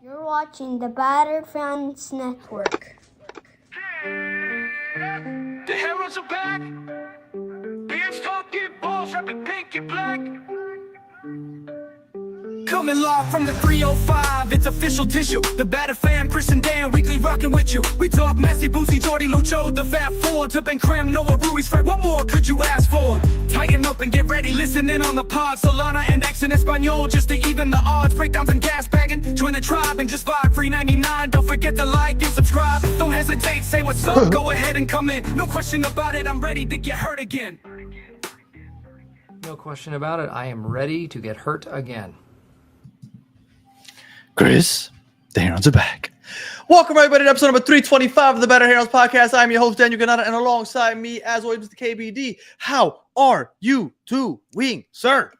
You're watching the Battered Fans Network. The heroes are back. Beards talking balls, rapping pink and black. Coming live from the 305, it's official tissue. The Battered Fan, Chris and Dan, weekly rocking with you. We talk Messi, Boosie, Jordy, Lucho, the Fat Four, to Ben Cram, Noah, Ruiz, Fred. What more could you ask for? Tighten up and get ready, listen in on the pod. Solana and X in Espanol, just to even the odds. Breakdowns and gas bagging, join the tribe and just vibe. $3.99, don't forget to like and subscribe. Don't hesitate, say what's up, go ahead and come in. No question about it, I'm ready to get hurt again. No question about it, I am ready to get hurt again. Chris, the Herons are back. Welcome, everybody, to episode number 325 of the Better Herons Podcast. I'm your host, Daniel Ganada, and alongside me, as always, Mr. KBD. How are you doing, sir?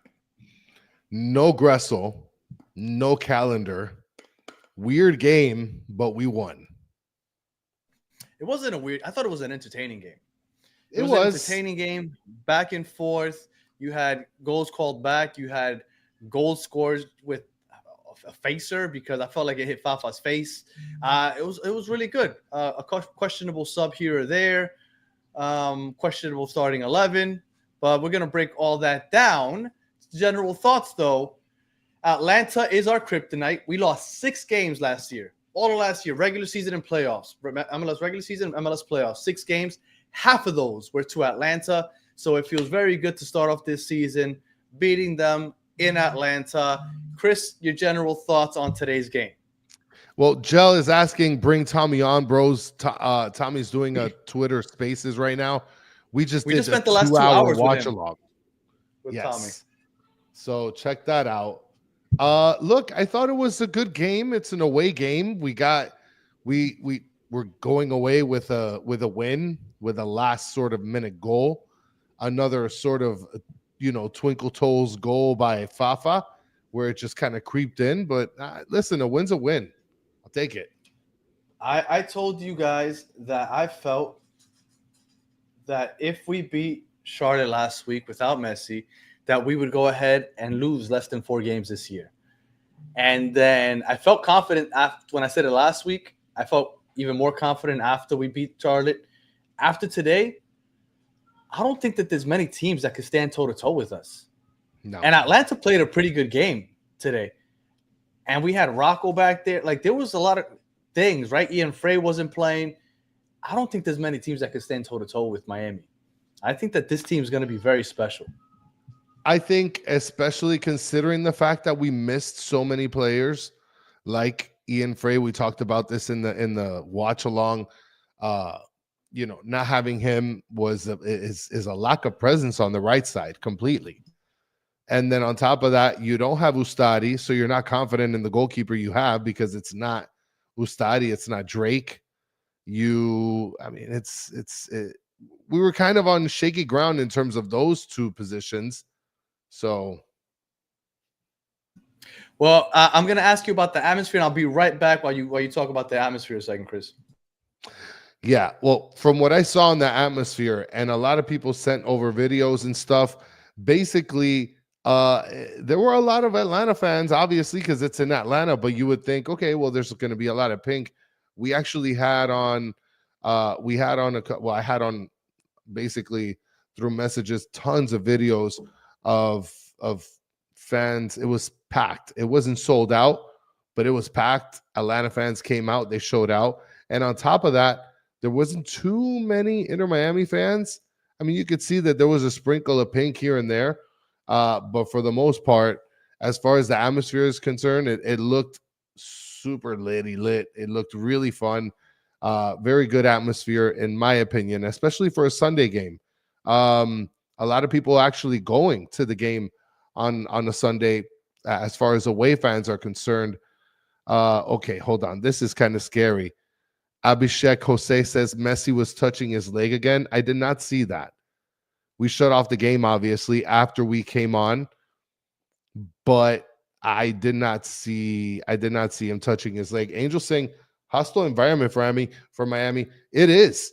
No Gressel, no calendar. Weird game, but we won. It wasn't a weird. I thought it was an entertaining game. It was an entertaining game, back and forth. You had goals called back. You had goal scores with a facer because I felt like it hit Fafa's face. It was really good. A questionable sub here or there, questionable starting 11, but we're gonna break all that down. General thoughts though: Atlanta is our kryptonite. We lost 6 games last year, all of last year, regular season and playoffs. MLS regular season, MLS playoffs, 6 games. Half of those were to Atlanta, so it feels very good to start off this season beating them in Atlanta. Chris, your general thoughts on today's game? Well, Gel is asking, bring Tommy on, bros. Tommy's doing a Twitter Spaces right now. We just spent the last 2 hours watch along with yes. Tommy. So check that out. Look, I thought it was a good game. It's an away game. We're going away with a win, with a last sort of minute goal, another sort of twinkle toes goal by Fafa, where it just kind of creeped in. But listen, a win's a win. I'll take it. I told you guys that I felt that if we beat Charlotte last week without Messi, that we would go ahead and lose less than 4 games this year. And then I felt confident when I said it last week. I felt even more confident after we beat Charlotte. After today, I don't think that there's many teams that could stand toe-to-toe with us. No. And Atlanta played a pretty good game today. And we had Rocco back there. Like, there was a lot of things, right? Ian Frey wasn't playing. I don't think there's many teams that could stand toe-to-toe with Miami. I think that this team is going to be very special. I think, especially considering the fact that we missed so many players, like Ian Frey. We talked about this in the watch along. Not having him is a lack of presence on the right side completely. And then on top of that, you don't have Ustadi, so you're not confident in the goalkeeper you have because it's not Ustadi, it's not Drake. We were kind of on shaky ground in terms of those 2 positions. So, well, I'm going to ask you about the atmosphere, and I'll be right back while you talk about the atmosphere a second, Chris. Yeah, well, from what I saw in the atmosphere, and a lot of people sent over videos and stuff, basically, there were a lot of Atlanta fans, obviously, because it's in Atlanta, but you would think, okay, well, there's going to be a lot of pink. We actually had on, I had on basically through messages, tons of videos of fans. It was packed. It wasn't sold out, but it was packed. Atlanta fans came out, they showed out. And on top of that, there wasn't too many Inter Miami fans. I mean, you could see that there was a sprinkle of pink here and there. But for the most part, as far as the atmosphere is concerned, it looked super lit. It looked really fun. Very good atmosphere, in my opinion, especially for a Sunday game. A lot of people actually going to the game on a Sunday as far as away fans are concerned. Okay, hold on. This is kind of scary. Abhishek Jose says Messi was touching his leg again. I did not see that. We shut off the game, obviously, after we came on, but I did not see him touching his leg. Angel saying hostile environment for Miami. It is.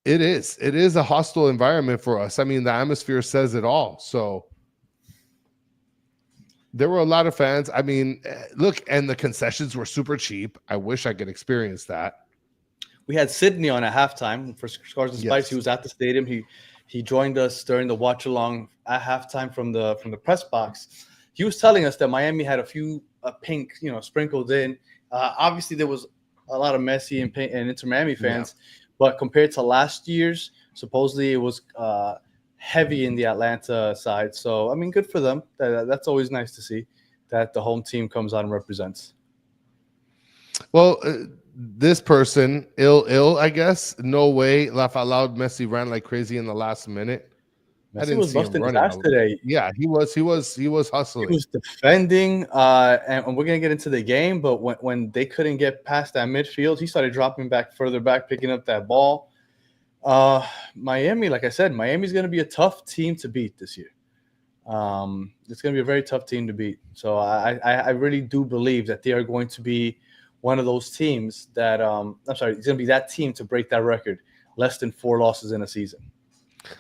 It is a hostile environment for us. I mean, the atmosphere says it all. So there were a lot of fans. I mean, look, and the concessions were super cheap. I wish I could experience that. We had Sydney on at halftime for Scars and Spikes. Yes. He was at the stadium. He joined us during the watch along at halftime from the press box. He was telling us that Miami had a few pink, sprinkled in. Obviously, there was a lot of Messi and Inter Miami fans, but compared to last year's, supposedly it was heavy in the Atlanta side. So, I mean, good for them. That's always nice to see that the home team comes out and represents. Well, this person, ill, I guess. No way. Laugh out loud. Messi ran like crazy in the last minute. Messi was busting his ass today. Yeah, he was hustling. He was defending, and we're gonna get into the game. But when they couldn't get past that midfield, he started dropping further back, picking up that ball. Miami, like I said, Miami's gonna be a tough team to beat this year. It's gonna be a very tough team to beat. So I really do believe that they are going to be one of those teams that it's gonna be that team to break that record, less than 4 losses in a season.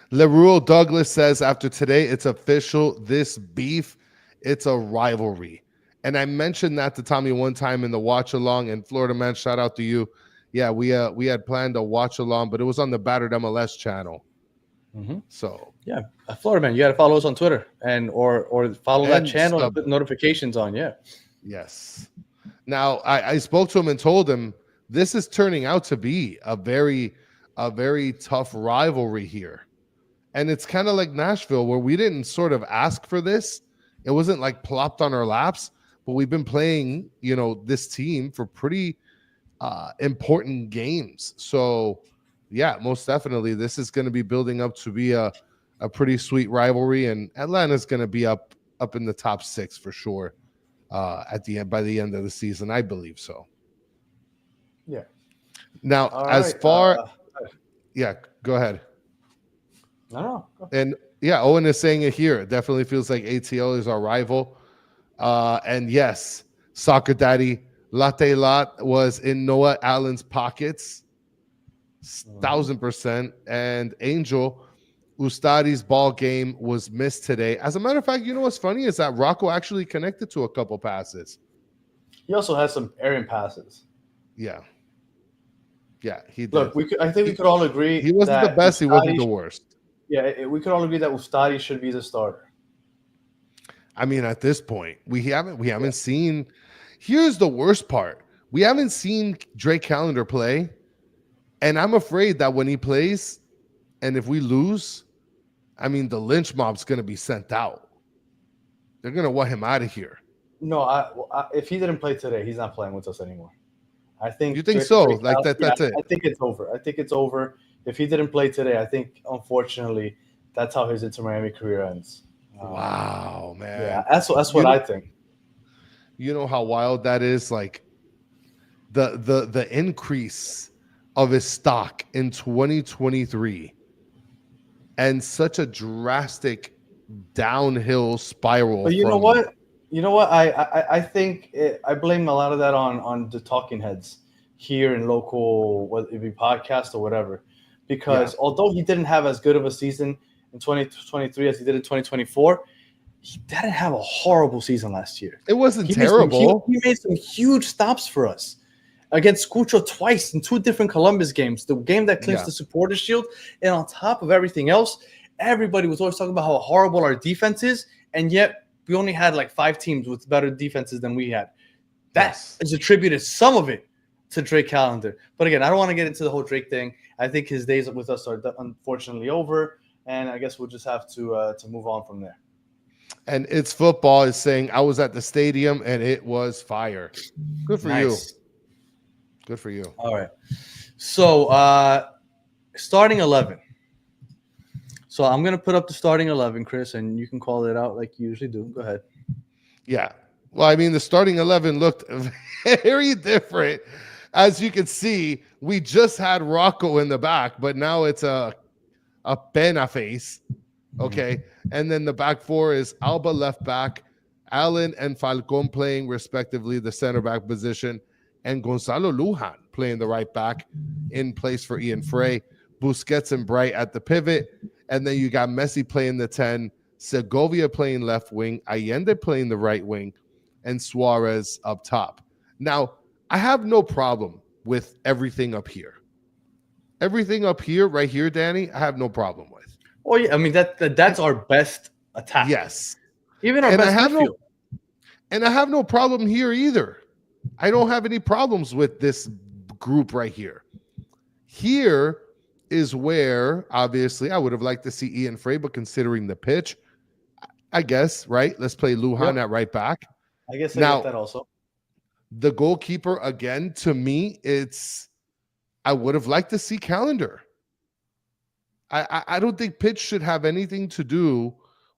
Leroy Douglas says, after today, it's official. This beef, it's a rivalry. And I mentioned that to Tommy one time in the watch along. And Florida man, shout out to you. Yeah, we had planned a watch along, but it was on the Battered MLS channel. Mm-hmm. So yeah, Florida man, you got to follow us on Twitter or follow that channel and put notifications on. Yeah. Yes. Now I spoke to him and told him this is turning out to be a very tough rivalry here. And it's kind of like Nashville, where we didn't sort of ask for this. It wasn't like plopped on our laps, but we've been playing, this team for pretty important games. So, yeah, most definitely, this is going to be building up to be a pretty sweet rivalry, and Atlanta's going to be up in the top 6 for sure by the end of the season. I believe so. Yeah. Now, go ahead. No. And yeah, Owen is saying it here. It definitely feels like ATL is our rival. And yes, Soccer Daddy Latte Lot was in Noah Allen's pockets, 1,000%. And Angel Ustadi's ball game was missed today. As a matter of fact, you know what's funny is that Rocco actually connected to a couple passes. He also has some errant passes. Yeah, he did. Look, I think we could all agree he wasn't the best. He wasn't the worst. Yeah, we could all agree that Ustadi should be the starter. I mean, at this point, we haven't seen. Here's the worst part: we haven't seen Drake Callender play, and I'm afraid that when he plays, and if we lose, I mean, the lynch mob's going to be sent out. They're going to want him out of here. No, if he didn't play today, he's not playing with us anymore. I think. You think so? Like that? That's it. I think it's over. If he didn't play today, I think, unfortunately, that's how his Inter Miami career ends. Wow, man. Yeah, that's what I think. You know how wild that is? Like the increase of his stock in 2023 and such a drastic downhill spiral. But you know what? I think I blame a lot of that on the talking heads here in local, whether it be podcast or whatever. Because although he didn't have as good of a season in 2023 as he did in 2024, he didn't have a horrible season last year. It wasn't terrible. He made some huge stops for us against Cucho twice in 2 different Columbus games. The game that clinched the Supporters Shield, and on top of everything else, everybody was always talking about how horrible our defense is, and yet we only had like 5 teams with better defenses than we had. That is attributed, some of it, to Drake Callender. But again, I don't want to get into the whole Drake thing. I think his days with us are unfortunately over, and I guess we'll just have to move on from there. And It's Football is saying, I was at the stadium and it was fire. Good for you. Good for you. All right. So starting 11. So I'm going to put up the starting 11, Chris, and you can call it out like you usually do. Go ahead. Yeah. Well, I mean, the starting 11 looked very different. As you can see, we just had Rocco in the back, but now it's a Pena face. Okay. And then the back 4 is Alba left back, Allen and Falcon playing respectively the center back position, and Gonzalo Lujan playing the right back in place for Ian Frey, Busquets and Bright at the pivot. And then you got Messi playing the 10, Segovia playing left wing, Allende playing the right wing, and Suarez up top. Now, I have no problem with everything up here. Everything up here, right here, Danny, I have no problem with. Oh yeah, I mean that's our best attack. Yes. Even our And best midfield. I have no problem here either. I don't have any problems with this group right here. Here is where, obviously, I would have liked to see Ian Frey, but considering the pitch, I guess, right? Let's play Lujan at right back. I guess I Now, get that also. The goalkeeper, again, to me, I would have liked to see Calendar. I don't think pitch should have anything to do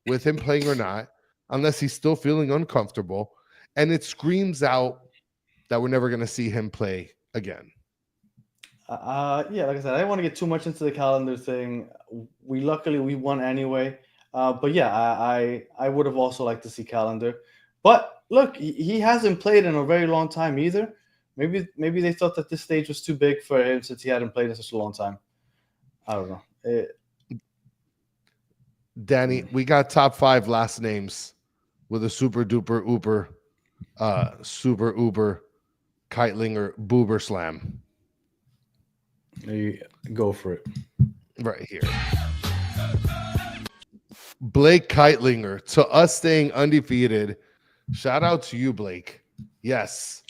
with him playing or not, unless he's still feeling uncomfortable. And it screams out that we're never going to see him play again. Yeah, like I said, I don't want to get too much into the calendar thing. Luckily we won anyway. But yeah, I would have also liked to see Calendar. But look, he hasn't played in a very long time either. Maybe they thought that this stage was too big for him since he hadn't played in such a long time. I don't know. Danny, we got top 5 last names with a super duper uber, super uber, Keitlinger, Boober Slam. You go for it. Right here. Blake Keitlinger, to us staying undefeated. Shout out to you, Blake. Yes.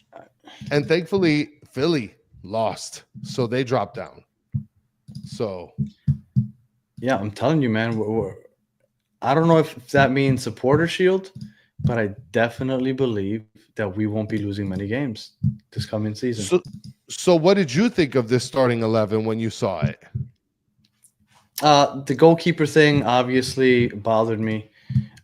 And thankfully, Philly lost, so they dropped down. So, yeah, I'm telling you, man. I don't know if that means supporter shield, but I definitely believe that we won't be losing many games this coming season. So what did you think of this starting 11 when you saw it? The goalkeeper thing obviously bothered me.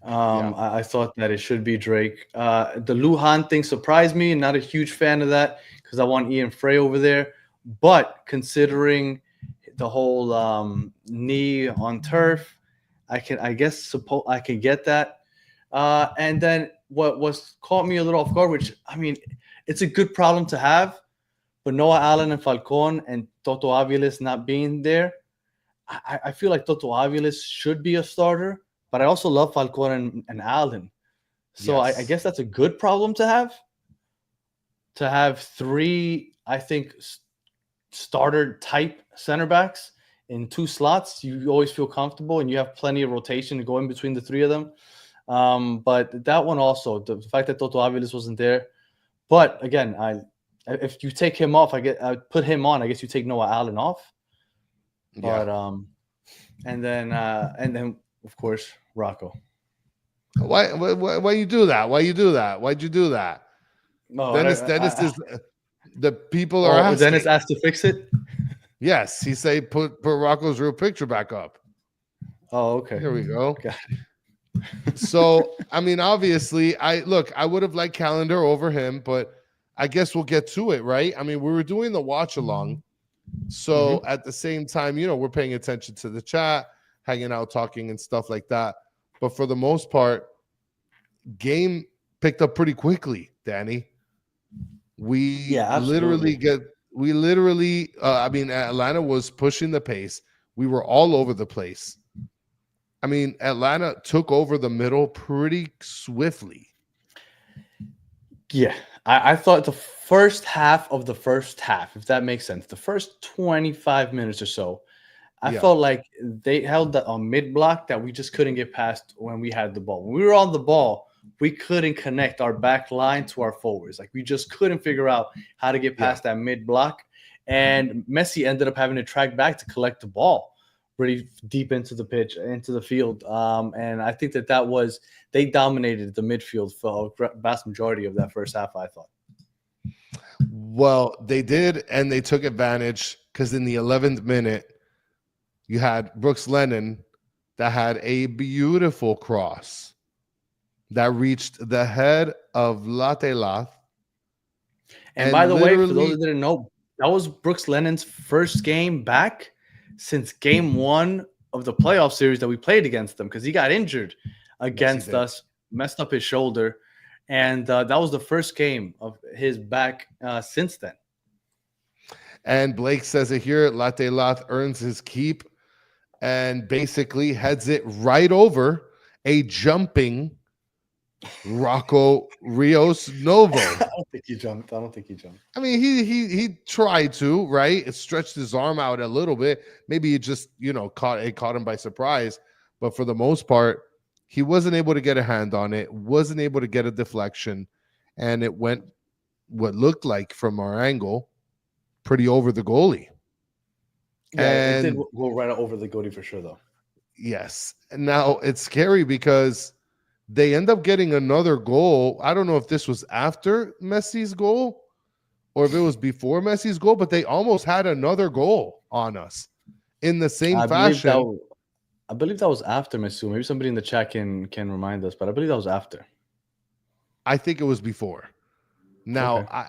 I thought that it should be Drake. The Lujan thing surprised me. Not a huge fan of that because I want Ian Frey over there. But considering the whole knee on turf, I can get that. And then what was caught me a little off guard, which I mean, it's a good problem to have, but Noah Allen and Falcon and Toto Aviles not being there, I feel like Toto Aviles should be a starter, but I also love Falcon and Allen. So yes. I guess that's a good problem to have. To have 3, I think, starter type center backs in 2 slots, you always feel comfortable and you have plenty of rotation to go in between the 3 of them. But that one also, the fact that Toto Aviles wasn't there. But again, if you take him off, I put him on. I guess you take Noah Allen off. But and then of course Rocco. Why you do that? Why you do that? Why'd you do that? No, Dennis is the people are asking. Dennis asked to fix it. Yes, he say put Rocco's real picture back up. Oh, okay. Here we go. Got it. So, I mean, obviously, I would have liked Calendar over him, but I guess we'll get to it, right? I mean, we were doing the watch along. So at the same time, we're paying attention to the chat, hanging out, talking and stuff like that. But for the most part, game picked up pretty quickly, Danny. Atlanta was pushing the pace. We were all over the place. I mean, Atlanta took over the middle pretty swiftly. Yeah, I thought the first half of the first half, if that makes sense, the first 25 minutes or so, I felt like they held a mid block that we just couldn't get past when we had the ball. When we were on the ball, we couldn't connect our back line to our forwards. Like, we just couldn't figure out how to get past that mid block. And Messi ended up having to track back to collect the ball pretty deep into the pitch, into the field. And I think that was – they dominated the midfield for a vast majority of that first half, I thought. Well, they did, and they took advantage because in the 11th minute, you had Brooks Lennon that had a beautiful cross that reached the head of Latte Lath. And by the way, for those who didn't know, that was Brooks Lennon's first game back since game 1 of the playoff series that we played against them, because he got injured against us, messed up his shoulder, and that was the first game of his back since then. And Blake says it here, Latte Lath earns his keep and basically heads it right over a jumping Rocco Rios Novo. I don't think he jumped. I mean, he tried to, right? It stretched his arm out a little bit. Maybe it just, caught him by surprise. But for the most part, he wasn't able to get a hand on it, wasn't able to get a deflection, and it went what looked like from our angle pretty over the goalie. Yeah, it did go right over the goalie for sure, though. Yes. Now it's scary because they end up getting another goal. I don't know if this was after Messi's goal or if it was before Messi's goal, but they almost had another goal on us in the same fashion. I believe that was after Messi. Maybe somebody in the chat can remind us, but I believe that was after. I think it was before. Now, Okay.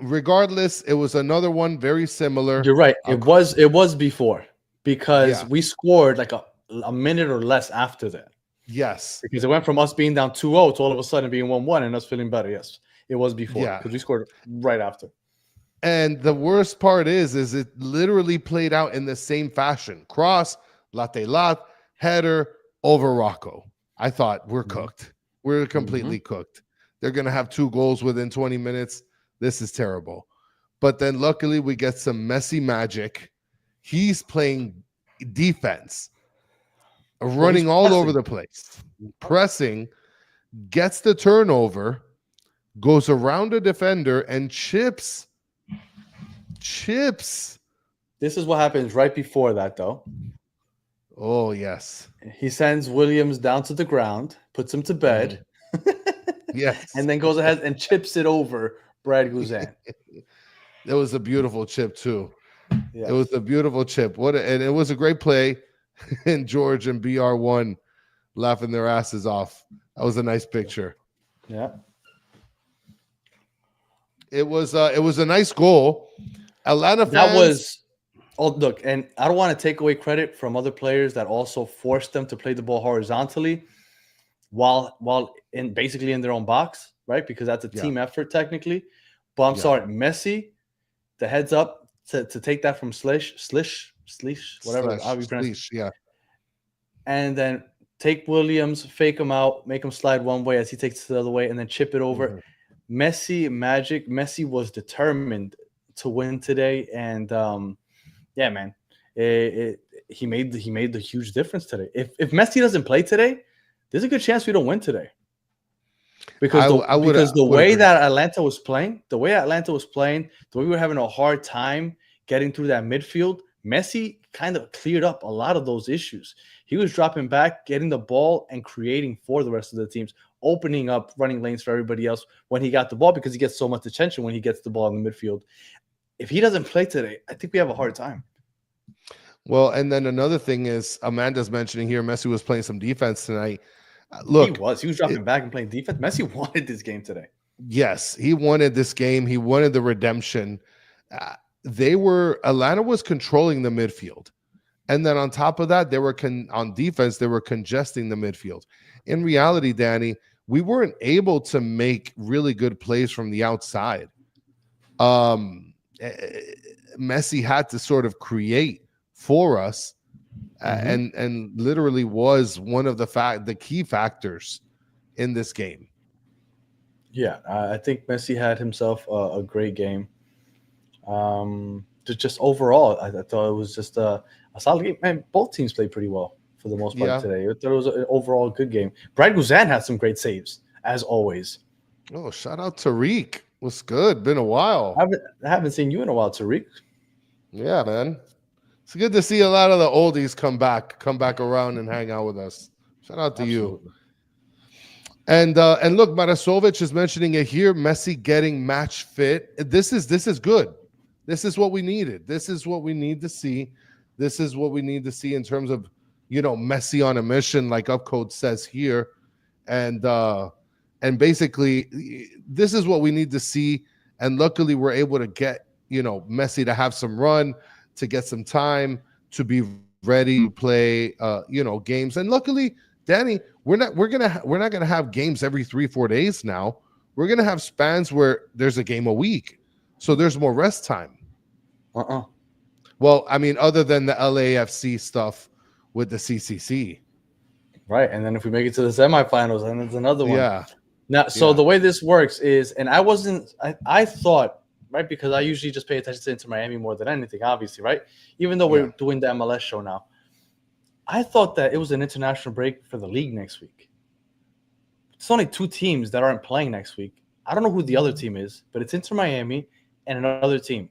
Regardless, it was another one very similar. You're right. It was before because we scored like a minute or less after that. Yes. Because it went from us being down 2-0 to all of a sudden being 1-1 and us feeling better. Yes. It was before because we scored right after. And the worst part is it literally played out in the same fashion. Cross, latte lat, header, over Rocco. I thought we're cooked. We're completely cooked. They're going to have 2 goals within 20 minutes. This is terrible. But then luckily we get some Messi magic. He's playing defense, running all over the place, pressing, gets the turnover, goes around a defender and chips. This is what happens right before that, though. Oh, yes. He sends Williams down to the ground, puts him to bed. Yes. And then goes ahead and chips it over Brad Guzan. It was a beautiful chip, too. Yes. It was a beautiful chip. And it was a great play. And George and BR1 laughing their asses off. That was a nice picture. Yeah. It was a nice goal. Atlanta fans. That was. Oh, look, and I don't want to take away credit from other players that also forced them to play the ball horizontally while basically in their own box, right? Because that's a team effort technically. But I'm sorry, Messi, the heads up to take that from Slish, whatever how you pronounce it. And then take Williams, fake him out, make him slide one way as he takes it the other way, and then chip it over. Messi was determined to win today, and yeah, man, he made the huge difference today. If Messi doesn't play today, there's a good chance we don't win today. Because the way that Atlanta was playing, the way we were having a hard time getting through that midfield, Messi kind of cleared up a lot of those issues. He was dropping back, getting the ball, and creating for the rest of the teams, opening up running lanes for everybody else when he got the ball because he gets so much attention when he gets the ball in the midfield. If he doesn't play today, I think we have a hard time. Well, and then another thing is Amanda's mentioning here, Messi was playing some defense tonight. Look, he was dropping back and playing defense. Messi wanted this game today. Yes, he wanted this game. He wanted the redemption. Atlanta was controlling the midfield. And then on top of that, on defense, they were congesting the midfield. In reality, Danny, we weren't able to make really good plays from the outside. Messi had to sort of create for us, and literally was one of the key factors in this game. Yeah, I think Messi had himself a great game. Just overall, I thought it was just a solid game. Man, both teams played pretty well for the most part today. I thought it was an overall good game. Brad Guzan had some great saves, as always. Oh, shout out Tariq. What's good? Been a while. I haven't seen you in a while, Tariq. Yeah, man. It's good to see a lot of the oldies come back around and hang out with us. Shout out to you. And look, Marasovic is mentioning it here. Messi getting match fit. This is good. This is what we needed. This is what we need to see. This is what we need to see in terms of, Messi on a mission, like Upcode says here. And basically, this is what we need to see. And luckily, we're able to get, Messi to have some run, to get some time, to be ready to play, games. And luckily, Danny, we're not gonna have games every 3-4 days now. We're gonna have spans where there's a game a week, so there's more rest time. Well, I mean, other than the LAFC stuff with the CCC. Right, and then if we make it to the semifinals, then it's another one. Yeah. Now, so Yeah. the way this works is, and I thought, right, because I usually just pay attention to Inter Miami more than anything, obviously, right? Even though we're doing the MLS show now, I thought that it was an international break for the league next week. It's only 2 teams that aren't playing next week. I don't know who the other team is, but it's Inter Miami and another team.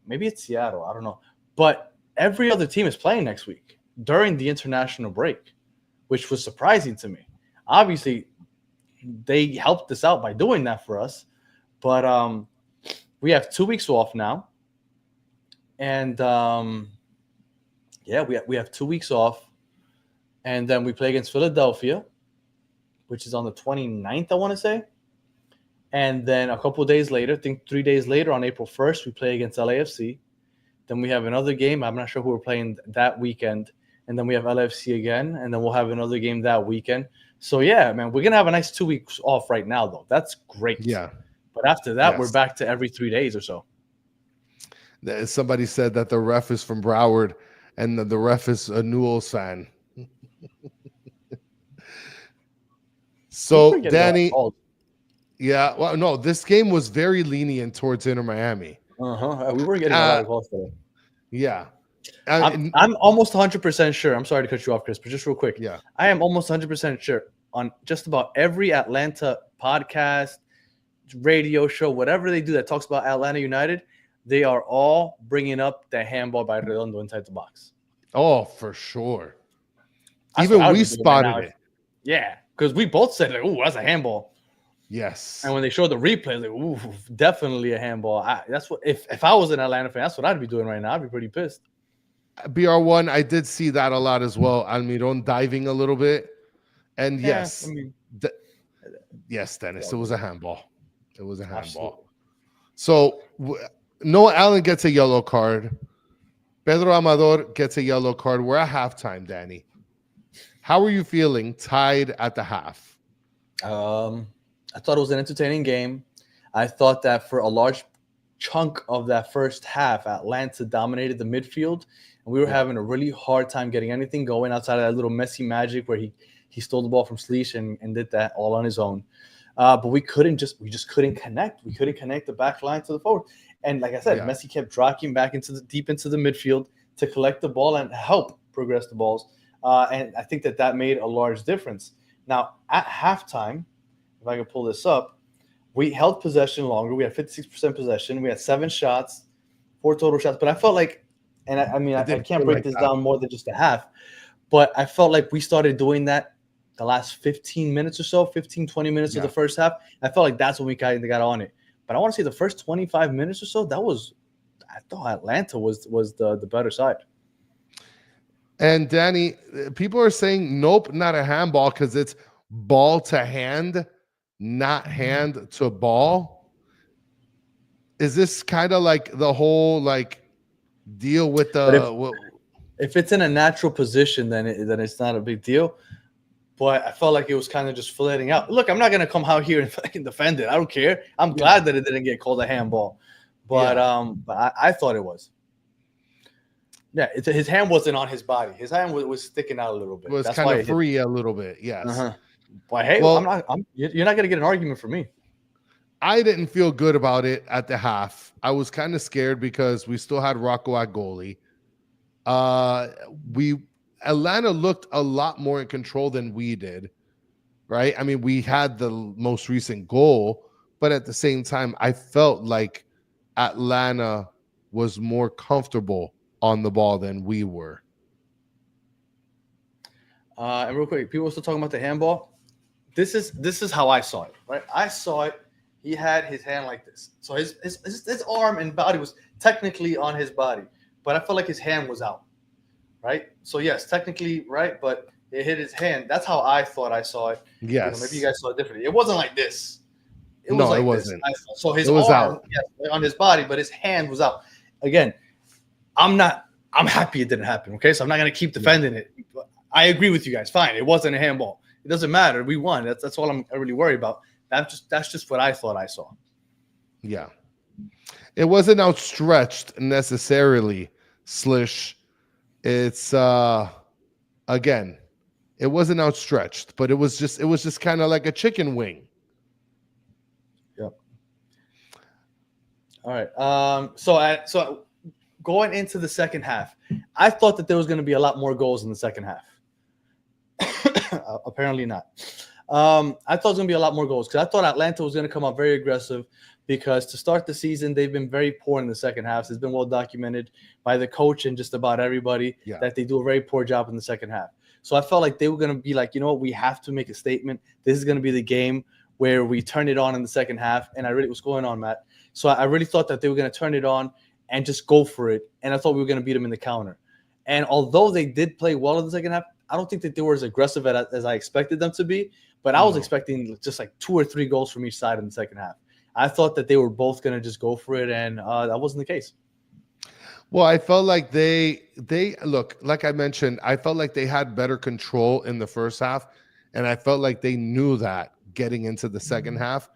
Maybe it's Seattle. I don't know. But every other team is playing next week during the international break, which was surprising to me. Obviously, they helped us out by doing that for us. But we have 2 weeks off now. And, we have 2 weeks off. And then we play against Philadelphia, which is on the 29th, I want to say. And then a couple of days later, I think 3 days later, on April 1st, we play against LAFC. Then we have another game. I'm not sure who we're playing that weekend. And then we have LAFC again. And then we'll have another game that weekend. So, yeah, man, we're going to have a nice 2 weeks off right now, though. That's great. Yeah. But after that, we're back to every 3 days or so. Somebody said that the ref is from Broward and the ref is a Newell's fan. So, Danny, yeah, well, no, this game was very lenient towards Inter Miami. We were getting a lot of calls today. Yeah. I'm almost 100% sure. I'm sorry to cut you off, Chris, but just real quick. Yeah. I am almost 100% sure on just about every Atlanta podcast, radio show, whatever they do that talks about Atlanta United, they are all bringing up the handball by Redondo inside the box. Oh, for sure. That's even we spotted it. Yeah, because we both said, like, "Ooh, that's a handball." Yes. And when they showed the replay, like, "Ooh, definitely a handball." That's what if I was an Atlanta fan, that's what I'd be doing right now. I'd be pretty pissed. BR1, I did see that a lot as well. Almiron diving a little bit. And Yeah, yes, I mean, yes, Dennis, it was a handball. It was a handball. absolutely. So Noah Allen gets a yellow card. Pedro Amador gets a yellow card. We're at halftime, Danny. How are you feeling tied at the half? I thought it was an entertaining game. I thought that for a large chunk of that first half, Atlanta dominated the midfield, and we were having a really hard time getting anything going outside of that little Messi magic where he stole the ball from Sleesh and did that all on his own. But we just couldn't connect. We couldn't connect the back line to the forward. And like I said, Messi kept dropping back deep into the midfield to collect the ball and help progress the balls. And I think that made a large difference. Now, at halftime, if I can pull this up, we held possession longer. We had 56% possession. We had 7 shots, 4 total shots. But I felt like, and I can't break this down more than just a half, but I felt like we started doing that the last 15 minutes or so, 15, 20 minutes of the first half. I felt like that's when we kind of got on it. But I want to say the first 25 minutes or so, I thought Atlanta was the better side. And Danny, people are saying, nope, not a handball because it's ball to hand, not hand to ball. Is this kind of like the whole deal with the? If it's in a natural position, then it's not a big deal. But I felt like it was kind of just flatting out. Look, I'm not gonna come out here and fucking defend it. I don't care. I'm glad that it didn't get called a handball. But I thought it was. Yeah, his hand wasn't on his body. His hand was sticking out a little bit. It was kind of free a little bit. Yes. But hey, you're not gonna get an argument from me. I didn't feel good about it at the half. I was kind of scared because we still had Rocco at goalie. Atlanta looked a lot more in control than we did, right? I mean, we had the most recent goal, but at the same time, I felt like Atlanta was more comfortable on the ball than we were. And real quick, people are still talking about the handball. This is how I saw it, right? I saw it. He had his hand like this. So his arm and body was technically on his body, but I felt like his hand was out, right? So yes, technically right, but it hit his hand. That's how I thought I saw it. Yes. Maybe you guys saw it differently. It wasn't like this. It wasn't. So his arm out. Yes, on his body, but his hand was out. Again, I'm happy it didn't happen. Okay, so I'm not gonna keep defending it. I agree with you guys. Fine, it wasn't a handball. It doesn't matter. We won. That's all I'm really worried about. That's just what I thought I saw. Yeah, it wasn't outstretched necessarily. Slish, it's again, It wasn't outstretched, but it was just kind of like a chicken wing. Yep. All right. So going into the second half, I thought that there was going to be a lot more goals in the second half. Apparently not. I thought it was going to be a lot more goals because I thought Atlanta was going to come out very aggressive because to start the season, they've been very poor in the second half. It's been well documented by the coach and just about everybody that they do a very poor job in the second half. So I felt like they were going to be like, you know what, we have to make a statement. This is going to be the game where we turn it on in the second half. And what's going on, Matt? So I really thought that they were going to turn it on and just go for it. And I thought we were going to beat them in the counter. And although they did play well in the second half, I don't think that they were as aggressive as I expected them to be. But I was expecting just like 2 or 3 goals from each side in the second half. I thought that they were both going to just go for it, and that wasn't the case. Well, I felt like they look, like I mentioned, I felt like they had better control in the first half, and I felt like they knew that getting into the second half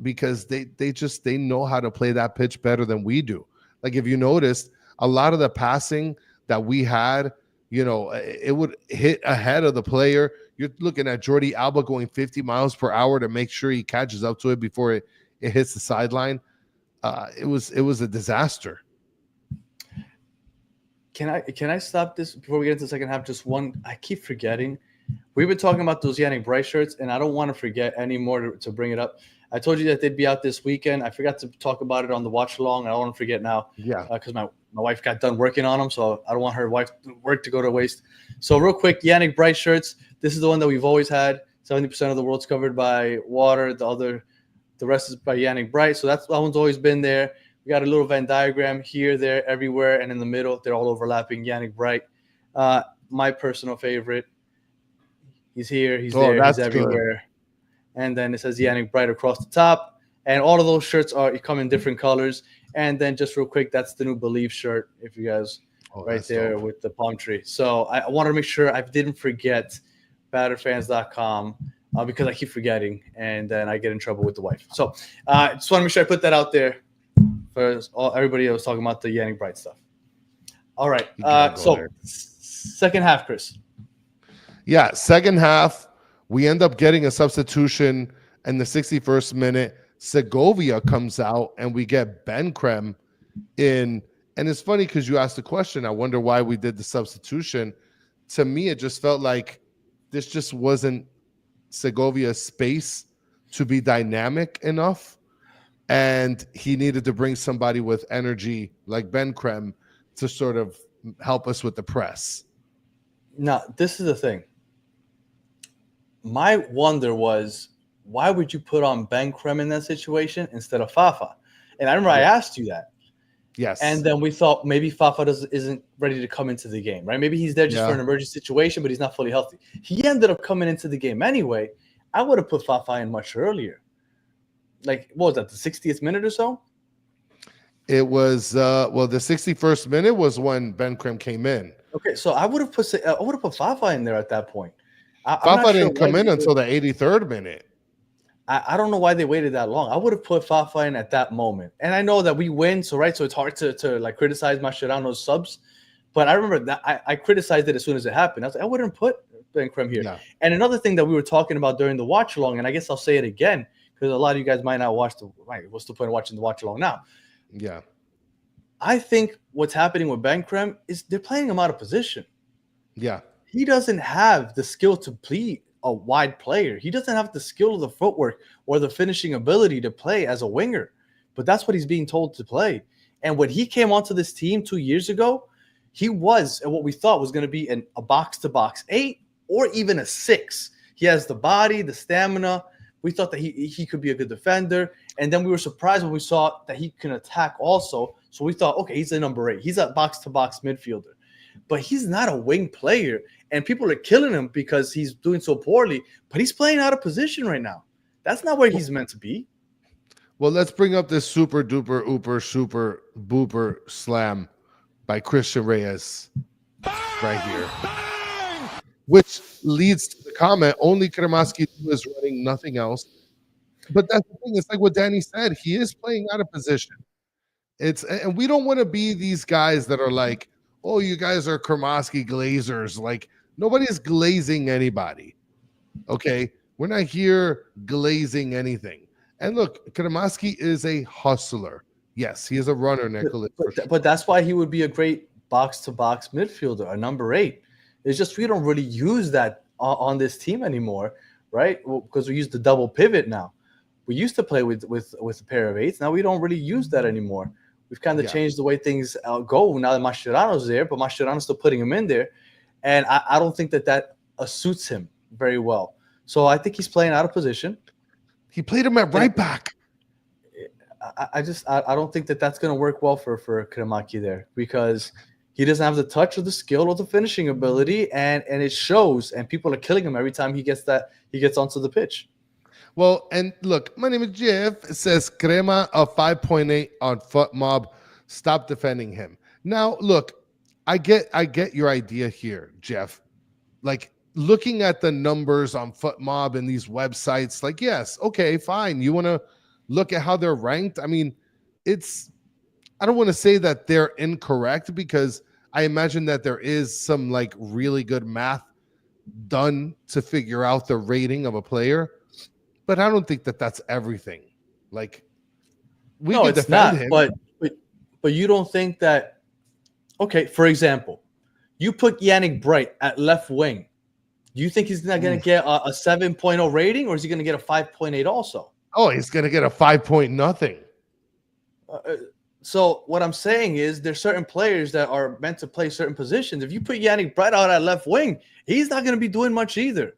because they know how to play that pitch better than we do. Like if you noticed, a lot of the passing that we had, it would hit ahead of the player. You're looking at Jordi Alba going 50 miles per hour to make sure he catches up to it before it hits the sideline. It was a disaster. Can I stop this before we get into the second half? Just one. I keep forgetting. We've been talking about those Yannick Bright shirts, and I don't want to forget anymore to bring it up. I told you that they'd be out this weekend. I forgot to talk about it on the watch along. I don't want to forget now. Yeah. Because my wife got done working on them, so I don't want her work to go to waste. So real quick, Yannick Bright shirts. This is the one that we've always had. 70% of the world's covered by water. The rest is by Yannick Bright. So that one's always been there. We got a little Venn diagram here, there, everywhere, and in the middle, they're all overlapping. Yannick Bright, my personal favorite. He's here. He's there. He's everywhere. Good. And then it says Yannick Bright across the top. And all of those shirts come in different colors. And then just real quick, that's the new Believe shirt, if you guys right there dope. With the palm tree. So I wanted to make sure I didn't forget batterfans.com because I keep forgetting, and then I get in trouble with the wife. So I just want to make sure I put that out there for everybody that was talking about the Yannick Bright stuff. All right. So second half, Chris. Yeah, second half, we end up getting a substitution in the 61st minute. Segovia comes out, and we get Ben Krem in. And it's funny because you asked the question, I wonder why we did the substitution. To me, it just felt like this just wasn't Segovia's space to be dynamic enough. And he needed to bring somebody with energy like Ben Krem to sort of help us with the press. Now, this is the thing. My wonder was, why would you put on Ben Krem in that situation instead of Fafa? And I remember I asked you that. Yes. And then we thought maybe Fafa isn't ready to come into the game, right? Maybe he's there just for an emergency situation, but he's not fully healthy. He ended up coming into the game anyway. I would have put Fafa in much earlier. Like, what was that, the 60th minute or so? It was, the 61st minute was when Ben Krem came in. Okay, so I would have put Fafa in there at that point. Fafa didn't come in until the 83rd minute. I don't know why they waited that long. I would have put Fafa in at that moment. And I know that we win, so it's hard to like criticize Mascherano's subs. But I remember that I criticized it as soon as it happened. I was like, I wouldn't put Ben Krem here. Yeah. And another thing that we were talking about during the watch along, and I guess I'll say it again, because a lot of you guys might not watch what's the point of watching the watch along now? Yeah. I think what's happening with Ben Krem is they're playing him out of position. Yeah. He doesn't have the skill to be a wide player. He doesn't have the skill of the footwork or the finishing ability to play as a winger. But that's what he's being told to play. And when he came onto this team 2 years ago, he was what we thought was going to be a box-to-box 8 or even a 6. He has the body, the stamina. We thought that he could be a good defender. And then we were surprised when we saw that he can attack also. So we thought, okay, he's a number 8. He's a box-to-box midfielder. But he's not a wing player. And people are killing him because he's doing so poorly. But he's playing out of position right now. That's not where he's meant to be. Well, let's bring up this super duper ooper super booper slam by Christian Reyes right here. Which leads to the comment, only Kremaski is running, nothing else. But that's the thing. It's like what Danny said. He is playing out of position. And we don't want to be these guys that are like, oh, you guys are Kremaski Glazers. Like, Nobody is glazing anybody. Okay, we're not here glazing anything. And look, Kramaski is a hustler. Yes, he is a runner, Nicholas. But that's why he would be a great box-to-box midfielder, a number 8. It's just we don't really use that on this team anymore, right? Because we use the double pivot now. We used to play with a pair of 8s. Now we don't really use that anymore. We've kind of changed the way things go now that Mascherano's there, but Mascherano's still putting him in there. And I don't think that suits him very well. So I think he's playing out of position. He played him at right back. I don't think that's going to work well for Kremaki there, because he doesn't have the touch or the skill or the finishing ability, and it shows. And people are killing him every time he gets onto the pitch. Well, and look, my name is Jeff. It says Crema a 5.8 on Foot Mob. Stop defending him. Now, look, I get your idea here, Jeff. Like, looking at the numbers on Foot Mob and these websites, like, yes, okay, fine. You want to look at how they're ranked? I mean, I don't want to say that they're incorrect, because I imagine that there is some like really good math done to figure out the rating of a player. But I don't think that that's everything. Like, we can defend him. But you don't think that, okay, for example, you put Yannick Bright at left wing. Do you think he's not going to get a 7.0 rating, or is he going to get a 5.8 also? Oh, he's going to get a 5 nothing. So what I'm saying is there's certain players that are meant to play certain positions. If you put Yannick Bright out at left wing, he's not going to be doing much either.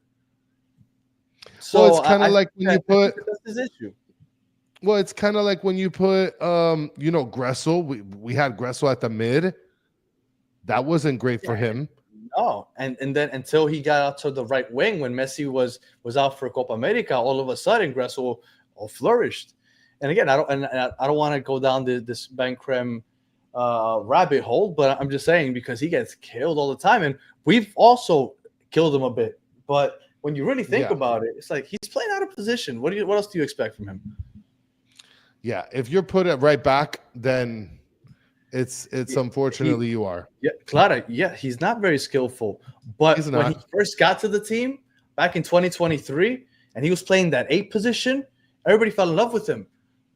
So well, it's kind of like when you put that's his issue. Well, it's kind of like when you put Gressel. We had Gressel at the mid. That wasn't great for him. No, and then until he got out to the right wing when Messi was out for Copa America, all of a sudden Gressel flourished. And again, I don't want to go down this Ben Creme rabbit hole, but I'm just saying, because he gets killed all the time, and we've also killed him a bit. But when you really think about it, it's like he's playing out of position. What else do you expect from him? Yeah, if you're put at right back, then it's unfortunately you are. Yeah, Clara. Yeah, he's not very skillful. But when he first got to the team back in 2023, and he was playing that 8 position, everybody fell in love with him,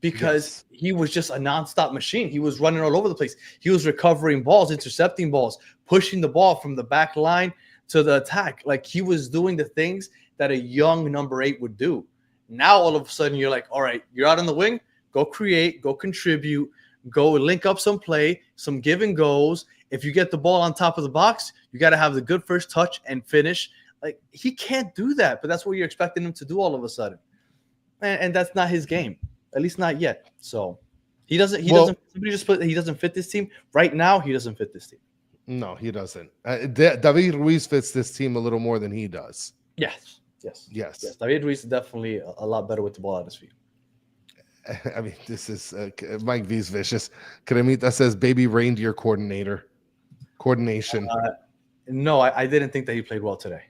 because he was just a nonstop machine. He was running all over the place. He was recovering balls, intercepting balls, pushing the ball from the back line to the attack. Like, he was doing the things that a young number 8 would do. Now, all of a sudden, you're like, all right, you're out on the wing. Go create, go contribute, go link up some play, some give and goes. If you get the ball on top of the box, you got to have the good first touch and finish. Like, he can't do that, but that's what you're expecting him to do all of a sudden. And that's not his game, at least not yet. So he doesn't fit this team right now. He doesn't fit this team. No, he doesn't. David Ruiz fits this team a little more than he does. Yes. David Ruiz is definitely a lot better with the ball at his feet. I mean, this is Mike V's vicious. Cremita says, baby reindeer coordination. No, I didn't think that he played well today.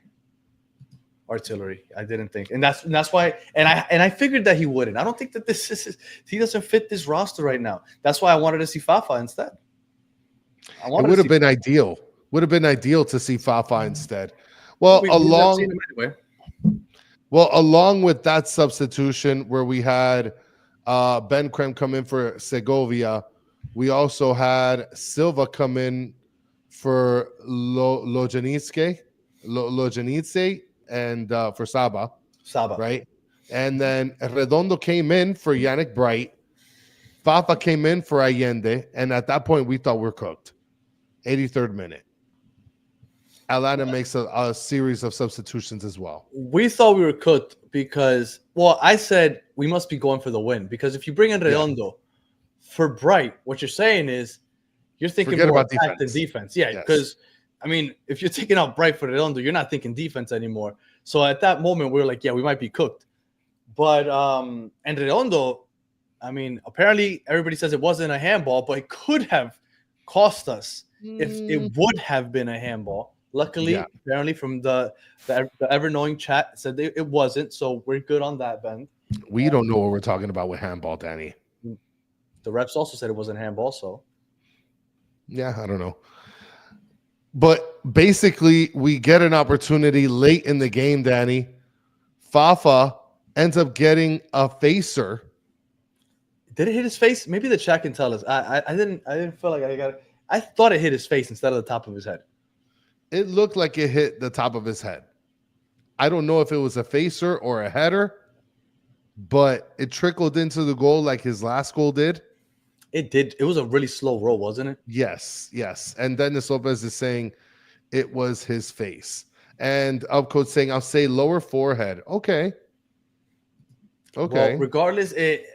Artillery, I didn't think, and that's why. And I figured that he wouldn't. I don't think that he doesn't fit this roster right now. That's why I wanted to see Fafa instead. It would have been ideal. Would have been ideal to see Fafa instead. Well, along with that substitution where we had Ben Creme come in for Segovia, we also had Silva come in for Lojanice and for Saba, right? And then Redondo came in for Yannick Bright. Fafa came in for Allende, and at that point, we thought we're cooked. 83rd minute. Atlanta makes a series of substitutions as well. We thought we were cooked because, well, I said we must be going for the win, because if you bring in Redondo for Bright, what you're saying is you're thinking more about attack than defense. Yeah, because, I mean, if you're taking out Bright for Redondo, you're not thinking defense anymore. So at that moment, we were like, yeah, we might be cooked. But, and Redondo, I mean, apparently everybody says it wasn't a handball, but it could have cost us if it would have been a handball. Luckily, apparently from the ever-knowing chat said it wasn't, so we're good on that, Ben. We don't know what we're talking about with handball, Danny. The refs also said it wasn't handball, so. Yeah, I don't know. But basically, we get an opportunity late in the game, Danny. Fafa ends up getting a facer. Did it hit his face? Maybe the chat can tell us. I didn't feel like I got it. I thought it hit his face instead of the top of his head. It looked like it hit the top of his head. I don't know if it was a facer or a header, but it trickled into the goal like his last goal did. It did. It was a really slow roll, wasn't it? Yes, yes. And Dennis Lopez is saying it was his face. And Upcode saying, I'll say lower forehead. Okay. Okay. Well, regardless, I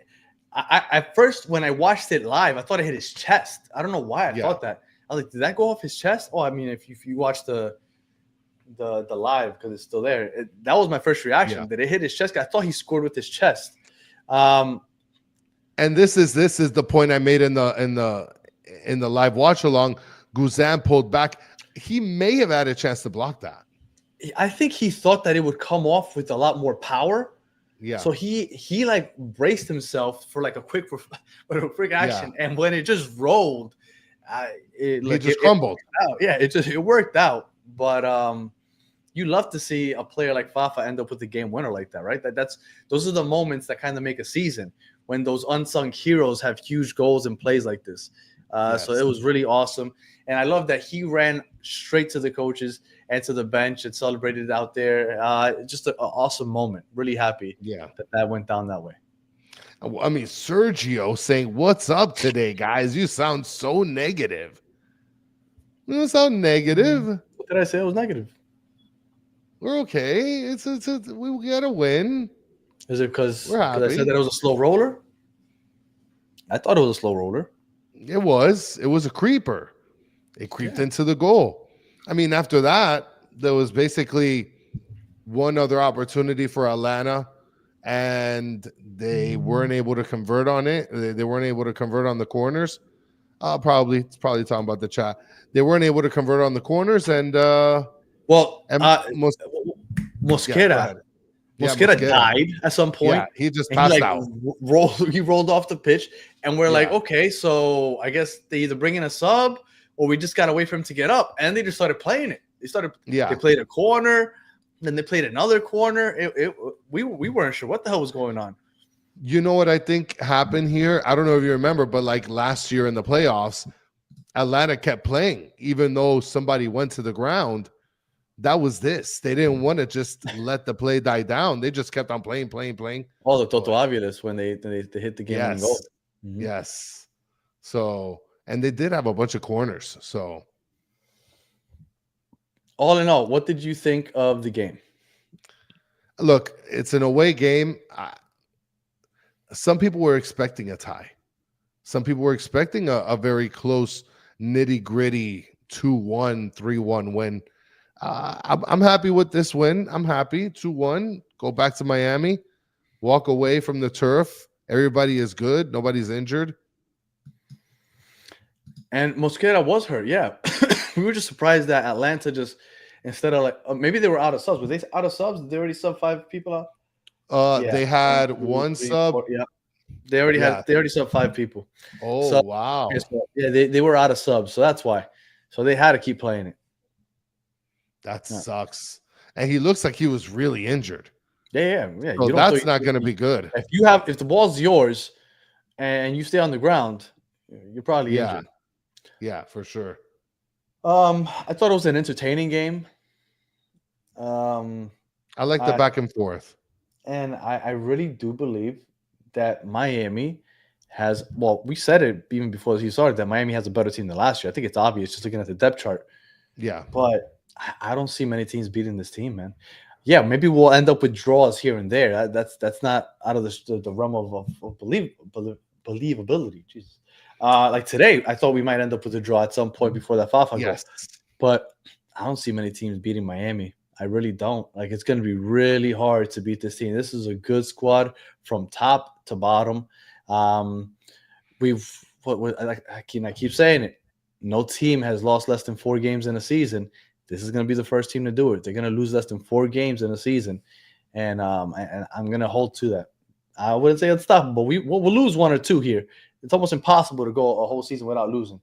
at first when I watched it live, I thought it hit his chest. I don't know why I thought that. I was like, did that go off his chest? Oh, I mean, if you watch the live because it's still there, that was my first reaction. Yeah. Did it hit his chest? I thought he scored with his chest. And this is the point I made in the live watch along. Guzan pulled back. He may have had a chance to block that. I think he thought that it would come off with a lot more power. Yeah. So he like braced himself for like a quick action, and when it just rolled, it crumbled. It worked out. But you love to see a player like Fafa end up with the game winner like that, right? Those are the moments that kind of make a season, when those unsung heroes have huge goals and plays like this. So it was really awesome. And I love that he ran straight to the coaches and to the bench and celebrated out there. Just an awesome moment. Really happy that went down that way. I mean, Sergio saying, "What's up today, guys? You sound so negative." You don't sound negative. What did I say? It was negative. We're okay. We got to win. Is it because I said that it was a slow roller? I thought it was a slow roller. It was a creeper. It creeped into the goal. I mean, after that, there was basically one other opportunity for Atlanta, and they weren't able to convert on it. They weren't able to convert on the corners. It's probably talking about the chat. They weren't able to convert on the corners, and Mosquera. Mosquera died at some point. Yeah, he just passed out. He rolled off the pitch, and we're like, okay, so I guess they either bring in a sub or we just gotta wait for him to get up. And they just started playing it. They played a corner, then they played another corner. We weren't sure what the hell was going on. You know what I think happened here? I don't know if you remember, but like last year in the playoffs, Atlanta kept playing, even though somebody went to the ground. That was this. They didn't want to just let the play die down. They just kept on playing. Oh, the Toto Aviles when they hit the game and goal. Mm-hmm. Yes. So, and they did have a bunch of corners. So, all in all, what did you think of the game? Look, it's an away game. Some people were expecting a tie. Some people were expecting a very close, nitty-gritty 2-1, 3-1 win. I'm happy with this win. I'm happy. 2-1. Go back to Miami. Walk away from the turf. Everybody is good. Nobody's injured. And Mosquera was hurt. Yeah. We were just surprised that Atlanta just, instead of like, maybe they were out of subs. Were they out of subs? Did they already sub 5 people out? They had one sub. 4, yeah. They already subbed 5 people. Oh, so, wow. Yeah, they were out of subs. So that's why. So they had to keep playing it. That sucks. And he looks like he was really injured. Yeah. So that's not going to be good. If the ball's yours and you stay on the ground, you're probably injured. Yeah, for sure. I thought it was an entertaining game. I like the back and forth. And I really do believe that Miami has, well, we said it even before he started, that Miami has a better team than last year. I think it's obvious just looking at the depth chart. Yeah. But I don't see many teams beating this team, man. Yeah, maybe we'll end up with draws here and there. That's not out of the realm of believability. Jesus. Like today, I thought we might end up with a draw at some point before that Fafa goal. But I don't see many teams beating Miami. I really don't. Like, it's going to be really hard to beat this team. This is a good squad from top to bottom. I keep saying it. No team has lost less than 4 games in a season. This is going to be the first team to do it. They're going to lose less than 4 games in a season, and I'm going to hold to that. I wouldn't say unstoppable. We'll lose 1 or 2 here. It's almost impossible to go a whole season without losing.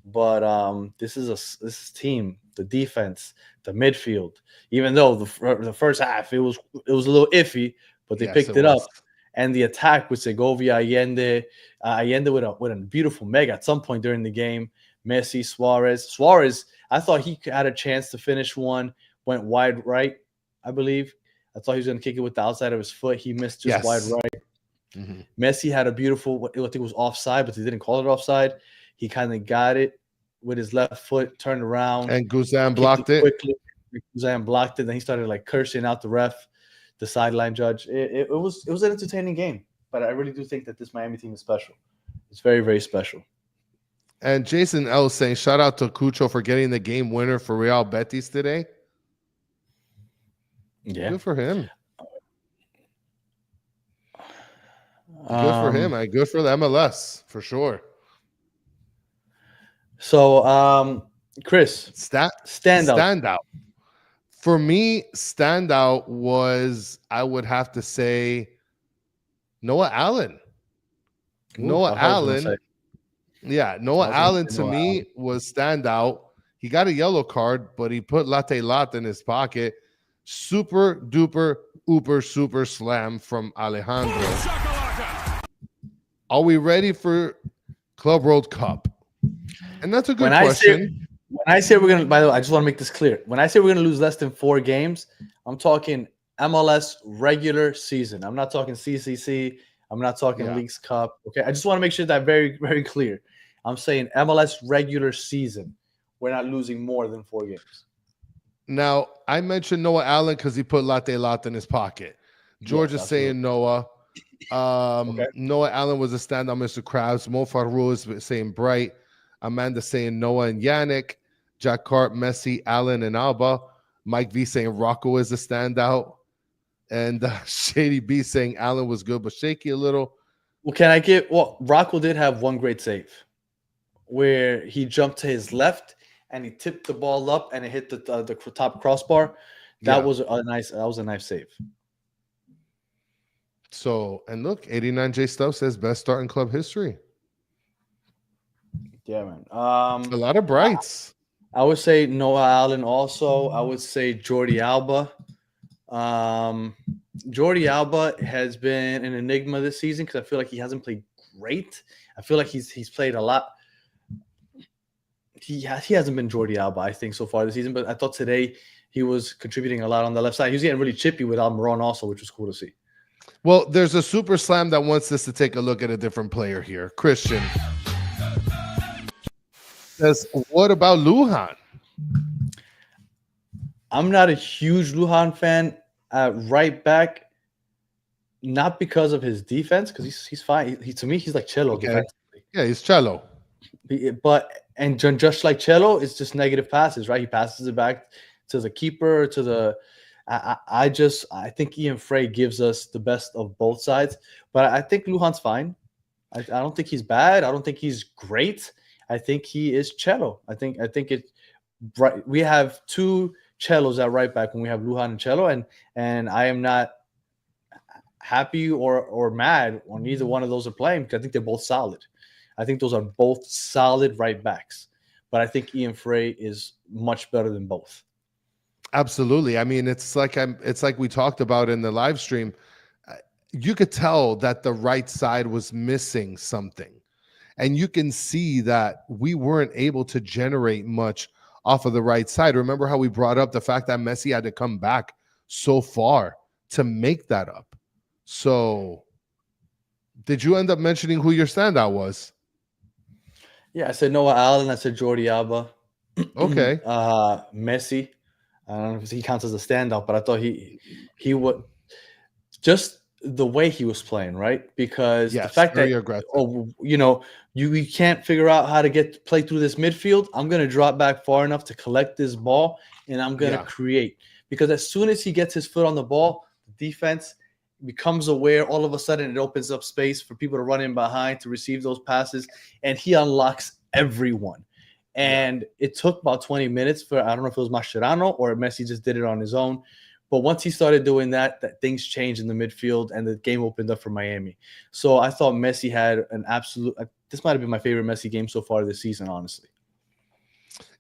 But this team the defense, the midfield. Even though the first half it was a little iffy, but they Yes, picked it it up. was. And the attack with Segovia, Allende with a beautiful mega at some point during the game. Messi, Suarez. I thought he had a chance to finish one. Went wide right, I believe. I thought he was going to kick it with the outside of his foot. He missed just wide right. Mhm. Messi had a beautiful, I think it was offside, but they didn't call it offside. He kind of got it with his left foot, turned around, And Guzan blocked it. quickly. Guzan blocked it. Then he started like cursing out the ref, the sideline judge. It was an entertaining game, but I really do think that this Miami team is special. It's very, very special. And Jason L saying, shout out to Cucho for getting the game winner for Real Betis today. Yeah. Good for him. Good for him. Good for the MLS, for sure. So, Chris, standout. For me, standout was, I would have to say, Noah Allen. Noah Allen. Yeah, Noah Allen to me was standout. He got a yellow card, but he put latte in his pocket. Super duper uber super slam from Alejandro. Are we ready for Club World Cup? And that's a good question. When I say we're gonna, by the way, I just want to make this clear. When I say we're gonna lose less than 4 games, I'm talking MLS regular season. I'm not talking CCC. I'm not talking Leagues Cup. Okay, I just want to make sure that very, very clear. I'm saying MLS regular season. We're not losing more than 4 games. Now, I mentioned Noah Allen because he put latte in his pocket. George is saying Noah. Noah Allen was a standout, Mr. Krabs. Mo Farroux is saying Bright. Amanda saying Noah and Yannick. Jack Hart, Messi, Allen, and Alba. Mike V saying Rocco is a standout. And Shady B saying Allen was good, but shaky a little. Well, Rocco did have one great save where he jumped to his left and he tipped the ball up and it hit the top crossbar. That was a nice save. So, and look, 89J Stuff says best start in club history. Yeah, man. A lot of brights. I would say Noah Allen also. I would say Jordi Alba. Jordi Alba has been an enigma this season because I feel like he hasn't played great. I feel like he's played a lot. He hasn't been Jordi Alba, I think, so far this season. But I thought today he was contributing a lot on the left side. He was getting really chippy with Almiron also, which was cool to see. Well, there's a super slam that wants us to take a look at a different player here. Christian says, what about Lujan? I'm not a huge Lujan fan at right back, not because of his defense, because he's fine. To me, he's like Cello defensively. Yeah, he's Cello. But just like Cello, it's just negative passes, right? He passes it back to the keeper, to the. I think Ian Frey gives us the best of both sides, but I think Lujan's fine. I don't think he's bad. I don't think he's great. I think he is Cello. I think it's right. We have 2 Cellos at right back when we have Lujan and Cello, and I am not happy or mad when either one of those are playing because I think they're both solid. I think those are both solid right backs, but I think Ian Frey is much better than both. Absolutely. I mean, it's like we talked about in the live stream. You could tell that the right side was missing something. And you can see that we weren't able to generate much off of the right side. Remember how we brought up the fact that Messi had to come back so far to make that up. So did you end up mentioning who your standout was? Yeah, I said Noah Allen. I said Jordi Alba. Okay. Messi. I don't know if he counts as a standout, but I thought he would just the way he was playing, right? Because the fact that you can't figure out how to play through this midfield. I'm gonna drop back far enough to collect this ball, and I'm gonna create. Because as soon as he gets his foot on the ball, the defense becomes aware. All of a sudden, it opens up space for people to run in behind to receive those passes, and he unlocks everyone. And it took about 20 minutes for, I don't know if it was Mascherano or Messi just did it on his own. But once he started doing that things changed in the midfield and the game opened up for Miami. So I thought Messi had an absolute – this might have been my favorite Messi game so far this season, honestly.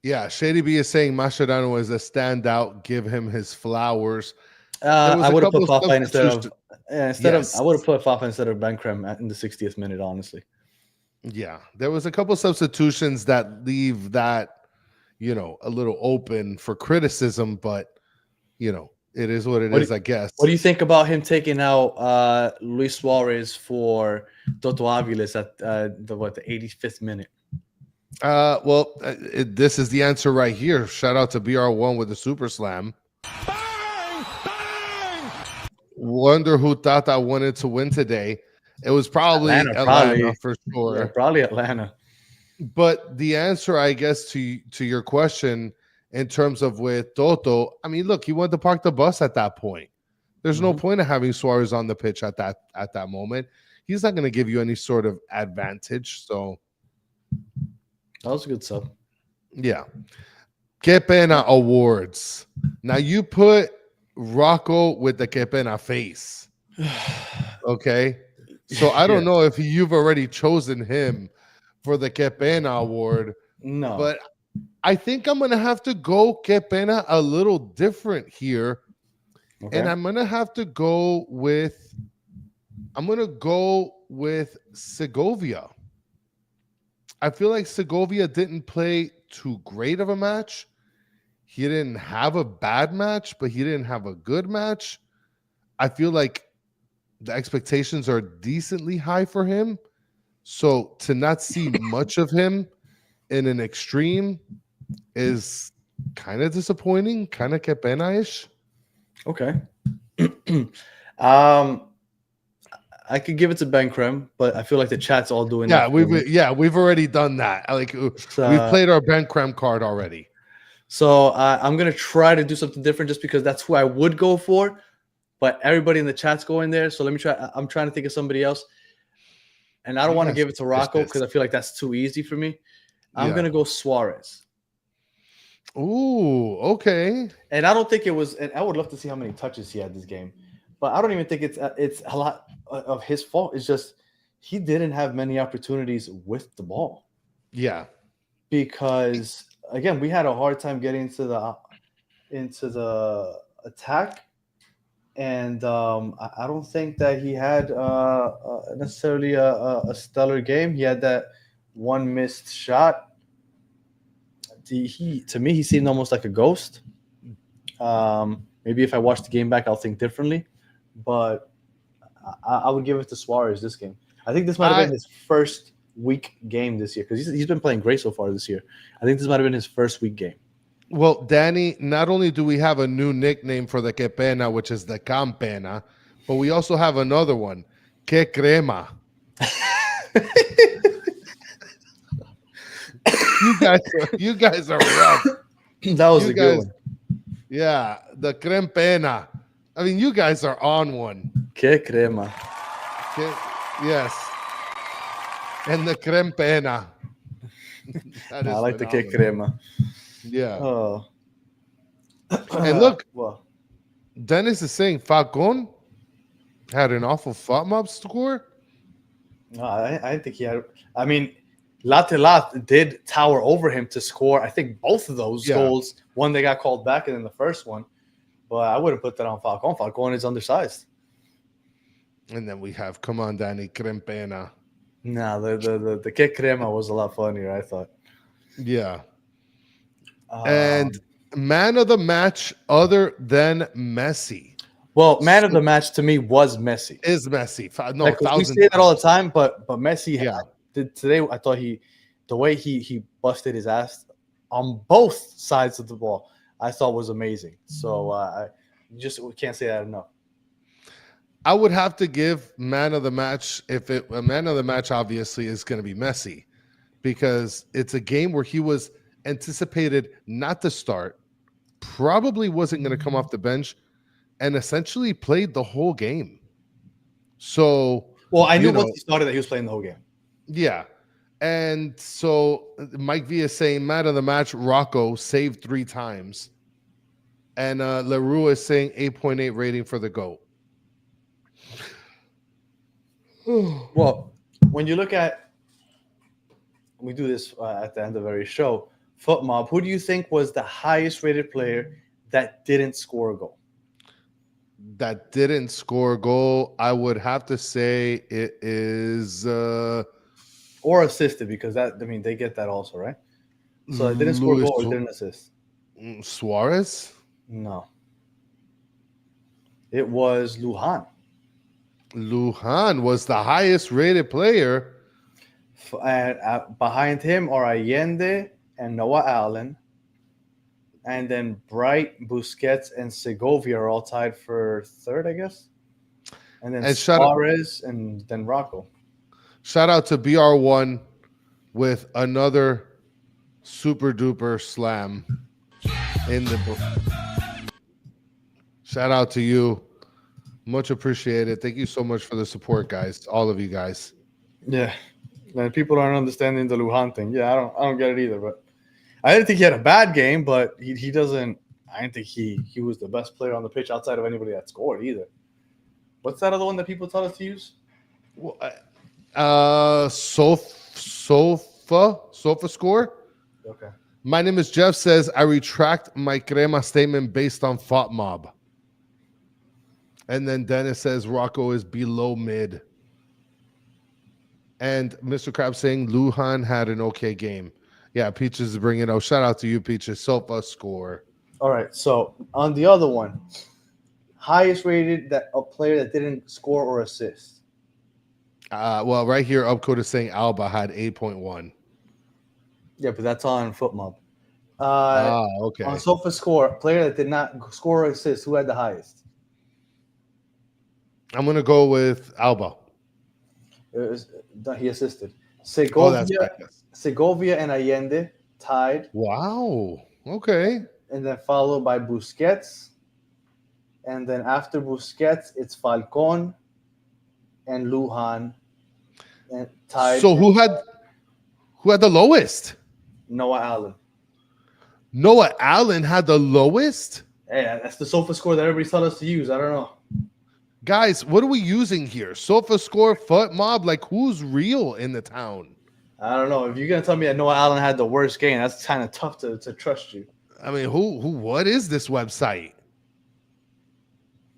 Yeah, Shady B is saying Mascherano is a standout. Give him his flowers. I would have put Fafa instead of I would have Yes. put Fafa instead of Benkrem in the 60th minute. Honestly, Yeah, there was a couple substitutions that leave that, a little open for criticism, but it is what it is, I guess. What do you think about him taking out Luis Suarez for Toto Aviles at the 85th minute? This is the answer right here. Shout out to BR1 with the super slam. Bang! Bang! Wonder who thought that wanted to win today. It was probably Atlanta for sure. Yeah, probably Atlanta. But the answer, I guess, to your question in terms of with Toto, I mean, look, he wanted to park the bus at that point. There's no point of having Suarez on the pitch at that moment. He's not going to give you any sort of advantage. So that was a good sub. Yeah. Que Pena awards. Now you put Rocco with the Que Pena face. Okay. So I don't know if you've already chosen him for the Que Pena award. No. But I think I'm going to have to go Que Pena a little different here. Okay. And I'm going to have to go with Segovia. I feel like Segovia didn't play too great of a match. He didn't have a bad match, but he didn't have a good match. I feel like the expectations are decently high for him. So to not see much of him in an extreme is kind of disappointing, kind of Que Pena-ish. Okay. I could give it to Benkrem, but I feel like the chat's all doing that. We've already done that. Like we've played our Benkrem card already. So I'm gonna try to do something different, just because that's who I would go for. But everybody in the chat's going there, so let me try. I'm trying to think of somebody else, and I don't want to give it to Rocco because I feel like that's too easy for me. I'm gonna go Suarez. Ooh, okay. And I don't think it was. And I would love to see how many touches he had this game, but I don't even think it's a lot of his fault. It's just he didn't have many opportunities with the ball. Yeah, because again, we had a hard time getting into the attack, and I don't think that he had necessarily a stellar game. He had that one missed shot. To me, he seemed almost like a ghost. Maybe if I watch the game back, I'll think differently. But I would give it to Suarez this game. I think this might have been his first week game this year, because he's been playing great so far this year. I think this might have been his first week game. Well, Danny, not only do we have a new nickname for the Que Pena, which is the Campena, but we also have another one, Que Crema. You guys are rough. That was a good one. Yeah, the Creme Pena. I mean, you guys are on one. Que crema. Yes. And the Creme Pena. I like the que crema. Yeah. Oh. And look, Dennis is saying Falcon had an awful FOTMOB score. No, I think he had. I mean, Lat did tower over him to score, I think, both of those goals. One they got called back, and then the first one. But I wouldn't put that on Falcon. Falcon is undersized. And then we have, come on, Danny, Creme Pena. Nah, the Que Crema was a lot funnier, I thought. Yeah. And man of the match other than Messi. Well, man of the match to me was Messi. Is Messi. No, like, we say that all the time, but Messi today, I thought the way he busted his ass on both sides of the ball, I thought was amazing. So we can't say that enough. I would have to give man of the match, a man of the match obviously is going to be Messi, because it's a game where he was anticipated not to start, probably wasn't going to come off the bench, and essentially played the whole game. So, well, I knew once he started that he was playing the whole game. Yeah. And so Mike V is saying man of the match, Rocco saved 3 times. And LaRue is saying 8.8 rating for the GOAT. Well, when you look at, we do this at the end of every show, Foot Mob. Who do you think was the highest rated player that didn't score a goal? That didn't score a goal. I would have to say it is Or assisted, because they get that also, right? So it didn't score a Luis goal or didn't assist. Suarez. No. It was Lujan. Lujan was the highest rated player. And behind him are Allende and Noah Allen. And then Bright, Busquets, and Segovia are all tied for third, I guess. And then Suarez and then Rocco. Shout out to BR1 with another super duper slam in the book. Shout out to you. Much appreciated. Thank you so much for the support, guys. All of you guys. Yeah. And people aren't understanding the Lujan thing. Yeah, I don't get it either. But I didn't think he had a bad game, but he doesn't. I didn't think he was the best player on the pitch outside of anybody that scored either. What's that other one that people tell us to use? Sofa score. Okay. My name is Jeff. Says I retract my crema statement based on Fought Mob. And then Dennis says Rocco is below mid. And Mr. Crab saying Lujan had an okay game. Yeah, Peaches is bringing it out. Shout out to you, Peaches. Sofa score. All right. So on the other one, highest rated that a player that didn't score or assist. Well, right here, Upcode is saying Alba had 8.1. Yeah, but that's on FootMob. Okay. On Sofa Score, player that did not score or assist, who had the highest? I'm gonna go with Alba. He assisted. Segovia, yes. Segovia and Allende tied. Wow. Okay. And then followed by Busquets. And then after Busquets, it's Falcon and Lujan. And tied. So who had the lowest? Noah Allen. Noah Allen had the lowest? Hey, that's the Sofa Score that everybody's telling us to use. I don't know. Guys, what are we using here? Sofa Score, Foot Mob? Like, who's real in the town? I don't know. If you're going to tell me that Noah Allen had the worst game, that's kind of tough to trust you. I mean, what is this website?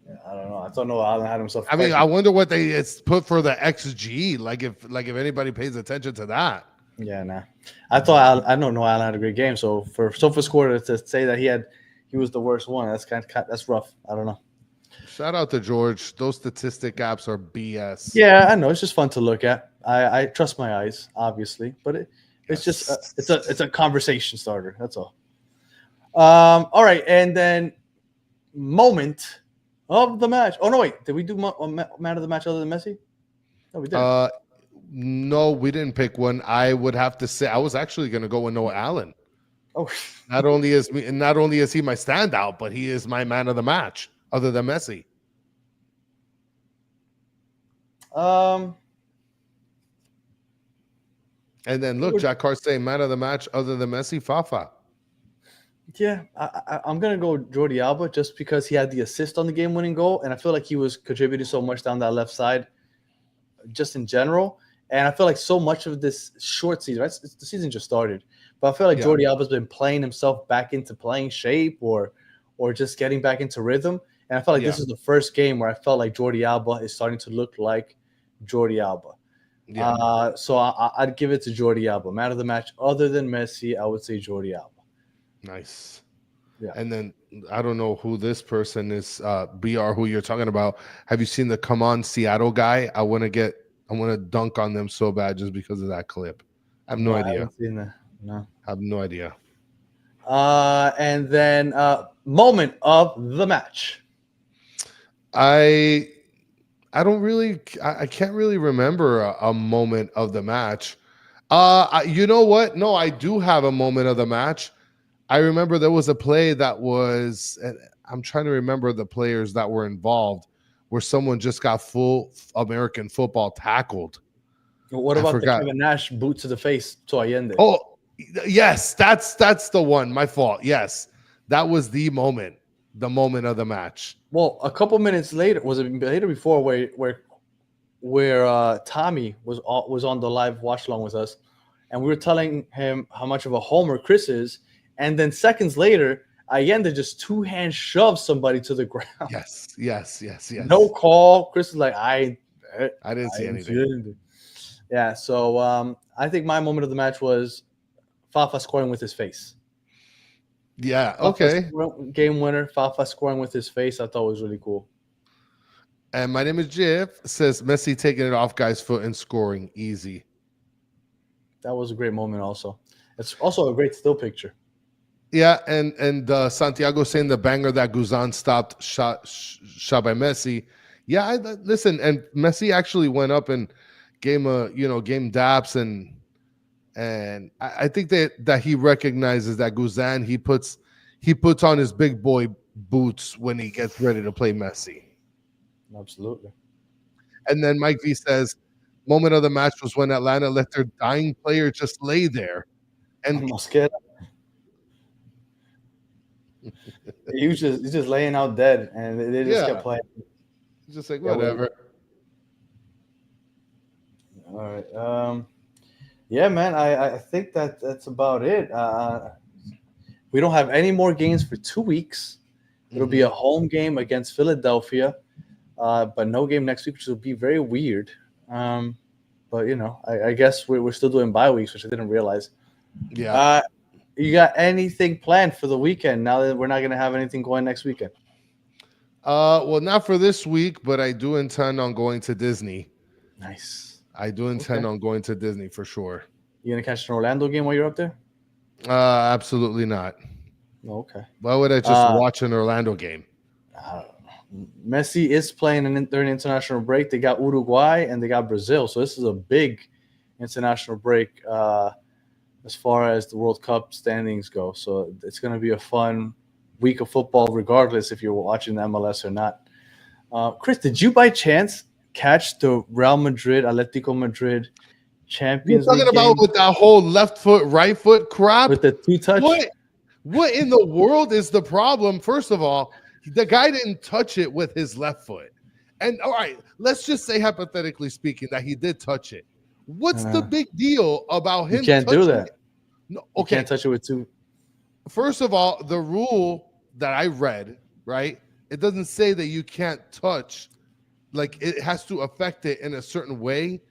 Yeah, I don't know. I thought Noah Allen had himself. I mean, I wonder what it's put for the XG. Like if anybody pays attention to that. Yeah, nah. I know Noah Allen had a great game. So for Sofa Score to say that he was the worst one, that's rough. I don't know. Shout out to George. Those statistic apps are BS. Yeah, I know. It's just fun to look at. I trust my eyes, obviously, but it's just it's a conversation starter. That's all. All right, and then moment of the match. Oh no, wait. Did we do man of the match other than Messi? No, we didn't. No, we didn't pick one. I would have to say I was actually going to go with Noah Allen. Oh, not only is he my standout, but he is my man of the match, other than Messi. And then look, Jack Carr saying man of the match other than Messi, Fafa. Yeah, I'm gonna go Jordi Alba just because he had the assist on the game-winning goal, and I feel like he was contributing so much down that left side, just in general. And I feel like so much of this short season, right? The season just started, but I feel like Jordi Alba's been playing himself back into playing shape or just getting back into rhythm. And I felt like this is the first game where I felt like Jordi Alba is starting to look like Jordi Alba. Yeah. So I'd give it to Jordi Alba. Man of the match, other than Messi, I would say Jordi Alba. Nice. Yeah. And then I don't know who this person is, BR, who you're talking about. Have you seen the Come On Seattle guy? I want to dunk on them so bad just because of that clip. I have no idea. I haven't seen that. No. I have no idea. And then moment of the match. I don't really, I can't really remember a moment of the match. You know what? No, I do have a moment of the match. I remember there was a play that was, I'm trying to remember the players that were involved, where someone just got full American football tackled. What about the Kevin Nash boot to the face to Allende? Oh, yes, that's the one. My fault. Yes, that was the moment of the match. Well, a couple minutes later, was it later before where Tommy was on the live watch along with us, and we were telling him how much of a homer Chris is, and then seconds later, Allende just two-hand shoves somebody to the ground. Yes. No call. Chris is like, I didn't see anything. Yeah, so I think my moment of the match was Fafa scoring with his face. Yeah, okay. Game winner, Fafa scoring with his face. I thought was really cool. And my name is Jiff. Says Messi taking it off guy's foot and scoring easy. That was a great moment also. It's also a great still picture. Yeah, and Santiago saying the banger that Guzan stopped shot by Messi. Yeah, listen, and Messi actually went up and game daps and I think that he recognizes that Guzan he puts on his big boy boots when he gets ready to play Messi. Absolutely. And then Mike V says, moment of the match was when Atlanta let their dying player just lay there. And Mosquera. He's just laying out dead, and they just kept playing. Just like, whatever. All right. Yeah, man. I think that's about it. We don't have any more games for 2 weeks. It'll be a home game against Philadelphia, but no game next week, which will be very weird. But I guess we're still doing bye weeks, which I didn't realize. Yeah. You got anything planned for the weekend now that we're not going to have anything going next weekend? Well, not for this week, but I do intend on going to Disney. Nice. I do intend on going to Disney for sure. You going to catch an Orlando game while you're up there? Absolutely not. Okay. Why would I just watch an Orlando game? Messi is playing during international break. They got Uruguay and they got Brazil. So this is a big international break as far as the World Cup standings go. So it's going to be a fun week of football, regardless if you're watching the MLS or not. Chris, did you by chance catch the Real Madrid, Atletico Madrid Champions League? You're talking about with that whole left foot, right foot crap? With the two-touch? What in the world is the problem? First of all, the guy didn't touch it with his left foot. And all right, let's just say hypothetically speaking that he did touch it. What's the big deal about him? You can't do that. It? No, okay. You can't touch it with two. First of all, the rule that I read, right? It doesn't say that you can't touch. Like it has to affect it in a certain way.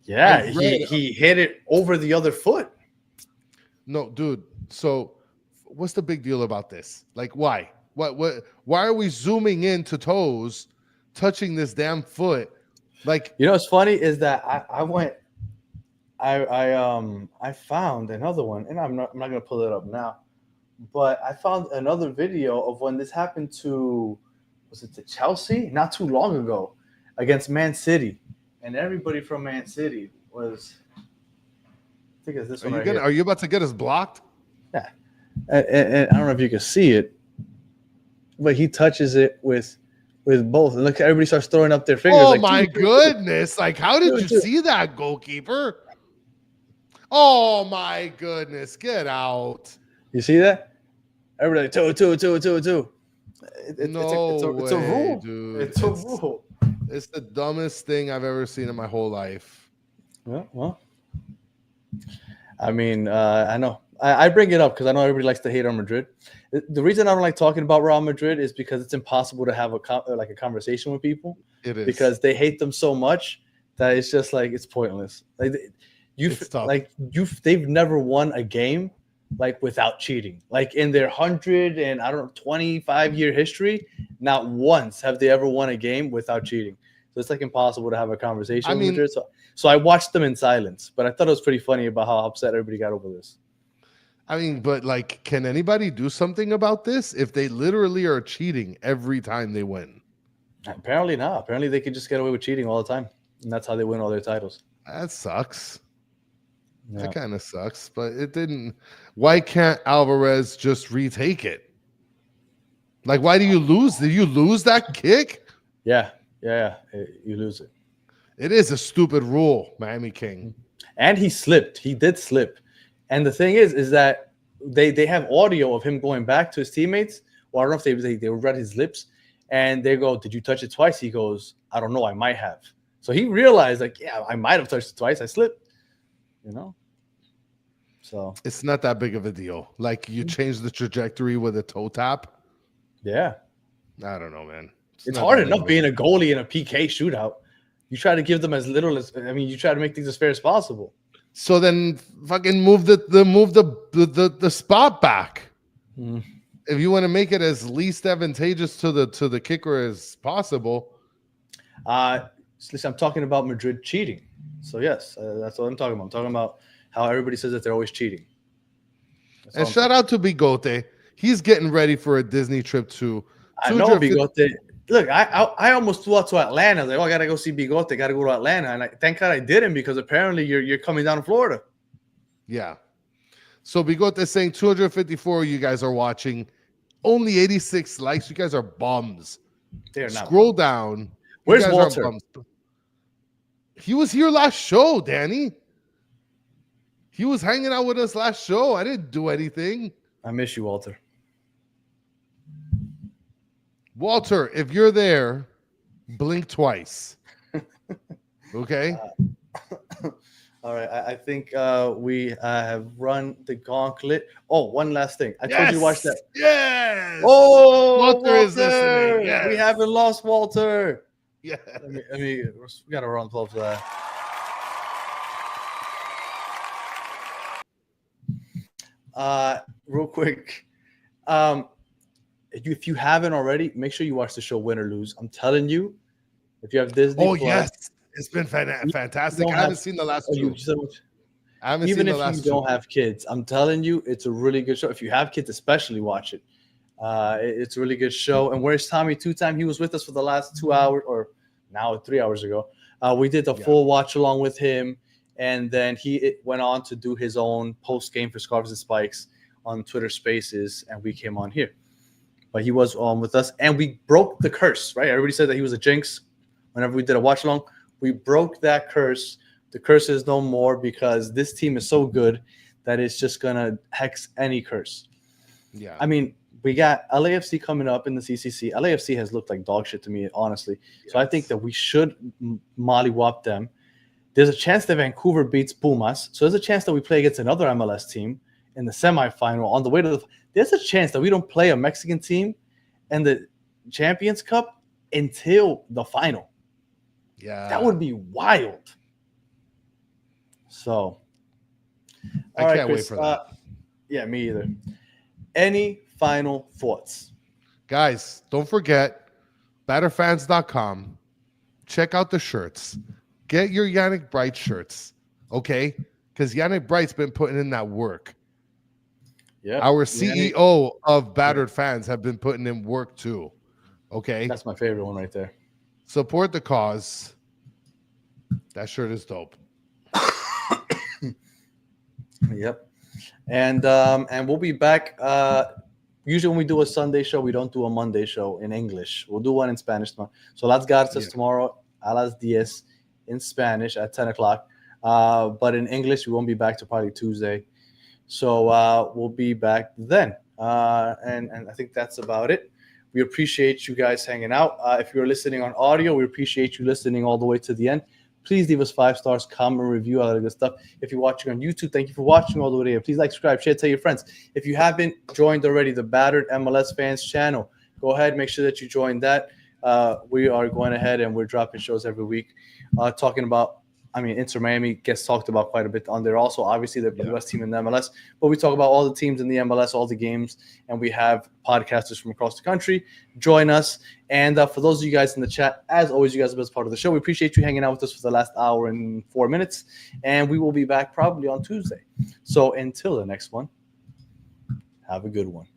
Yeah, he hit it over the other foot. No, dude. So what's the big deal about this? Like, why? Why are we zooming into toes, touching this damn foot? Like, what's funny is that I found another one, and I'm not gonna pull it up now, but I found another video of when this happened to Chelsea not too long ago against Man City, and everybody from Man City was. I think it's this one. Are you about to get us blocked? Yeah, and I don't know if you can see it, but he touches it with both. And look, everybody starts throwing up their fingers. Oh my goodness! Like, how did you see that, goalkeeper? Oh my goodness! Get out! You see that? Everybody, two. It's a rule, dude. It's a rule. It's the dumbest thing I've ever seen in my whole life. Yeah, well, I mean, I know. I bring it up because I know everybody likes to hate on Madrid. The reason I don't like talking about Real Madrid is because it's impossible to have a conversation with people. It is because they hate them so much that it's just like it's pointless. They've never won a game without cheating. Like in their 125-year history, not once have they ever won a game without cheating. So it's impossible to have a conversation with Madrid. So I watched them in silence, but I thought it was pretty funny about how upset everybody got over this. I mean, but can anybody do something about this if they literally are cheating every time they win? Apparently not. Apparently they could just get away with cheating all the time, and that's how they win all their titles. That sucks. Yeah. That kind of sucks, but it didn't. Why can't Alvarez just retake it? Why do you lose? Did you lose that kick? Yeah. You lose it. It is a stupid rule, Miami King. And he slipped. He did slip. And the thing is that they have audio of him going back to his teammates. Well, I don't know if they read his lips, and they go, "Did you touch it twice?" He goes, "I don't know. I might have." So he realized, yeah, I might have touched it twice. I slipped. So it's not that big of a deal. Like you change the trajectory with a toe tap. yeah, I don't know, man. it's not hard that big enough of a being a goalie in a PK shootout. You try to give them as little as you try to make things as fair as possible. So then fucking move the spot back. Mm. If you want to make it as least advantageous to the kicker as possible. Listen, I'm talking about Madrid cheating. So yes, that's what I'm talking about. I'm talking about how everybody says that they're always cheating. And shout out to Bigote. He's getting ready for a Disney trip too. I know Bigote. Look, I almost flew out to Atlanta. I was like, oh, I gotta go see Bigote. Gotta go to Atlanta. And thank God I didn't, because apparently you're coming down to Florida. Yeah. So Bigote is saying 254 you guys are watching. Only 86 likes. You guys are bums. They're not. Scroll down. Where's Walter? He was here last show, Danny. He was hanging out with us last show. I didn't do anything. I miss you, Walter. Walter, if you're there, blink twice. Okay? All right. I think we have run the gauntlet. Oh, one last thing. I told you to watch that. Yes. Oh, Walter is listening. Yes. We haven't lost Walter. Yeah. We got a round of applause for that. Real quick. If you haven't already, make sure you watch the show Win or Lose. I'm telling you, if you have Disney. Oh, yes. It's been fantastic. I haven't seen the last two. Even if you don't have kids, I'm telling you, it's a really good show. If you have kids, especially watch it. It's a really good show. And where's Tommy Two-Time? He was with us for the last 2 hours, or now 3 hours ago. We did the full watch along with him. And then he went on to do his own post game for Scarves and Spikes on Twitter Spaces. And we came on here. But he was on with us. And we broke the curse, right? Everybody said that he was a jinx whenever we did a watch along. We broke that curse. The curse is no more, because this team is so good that it's just going to hex any curse. Yeah. I mean, we got LAFC coming up in the CCC. LAFC has looked like dog shit to me, honestly. Yes. So I think that we should mollywop them. There's a chance that Vancouver beats Pumas. So there's a chance that we play against another MLS team in the semifinal on the way to the – there's a chance that we don't play a Mexican team in the Champions Cup until the final. Yeah. That would be wild. So, I can't wait for that. Yeah, me either. Any final thoughts? Guys, don't forget, batterfans.com. Check out the shirts. Get your Yannick Bright shirts, okay? Because Yannick Bright's been putting in that work. Yeah. Our CEO of Battered Fans have been putting in work too, okay? That's my favorite one right there. Support the cause. That shirt is dope. Yep. And we'll be back. Usually when we do a Sunday show, we don't do a Monday show in English. We'll do one in Spanish tomorrow. So Las Garças tomorrow a las 10 in Spanish at 10 o'clock. But in English, we won't be back till probably Tuesday. So we'll be back then. And I think that's about it. We appreciate you guys hanging out. If you're listening on audio, we appreciate you listening all the way to the end. Please leave us 5 stars, comment, review, all that good stuff. If you're watching on YouTube, thank you for watching all the way here. Please like, subscribe, share, tell your friends. If you haven't joined already the Battered MLS Fans channel, go ahead, make sure that you join that. We are going ahead and we're dropping shows every week, talking about, Inter Miami gets talked about quite a bit on there. Also, obviously, the best team in the MLS. But we talk about all the teams in the MLS, all the games, and we have podcasters from across the country join us. And for those of you guys in the chat, as always, you guys are the best part of the show. We appreciate you hanging out with us for the last hour and 4 minutes. And we will be back probably on Tuesday. So until the next one, have a good one.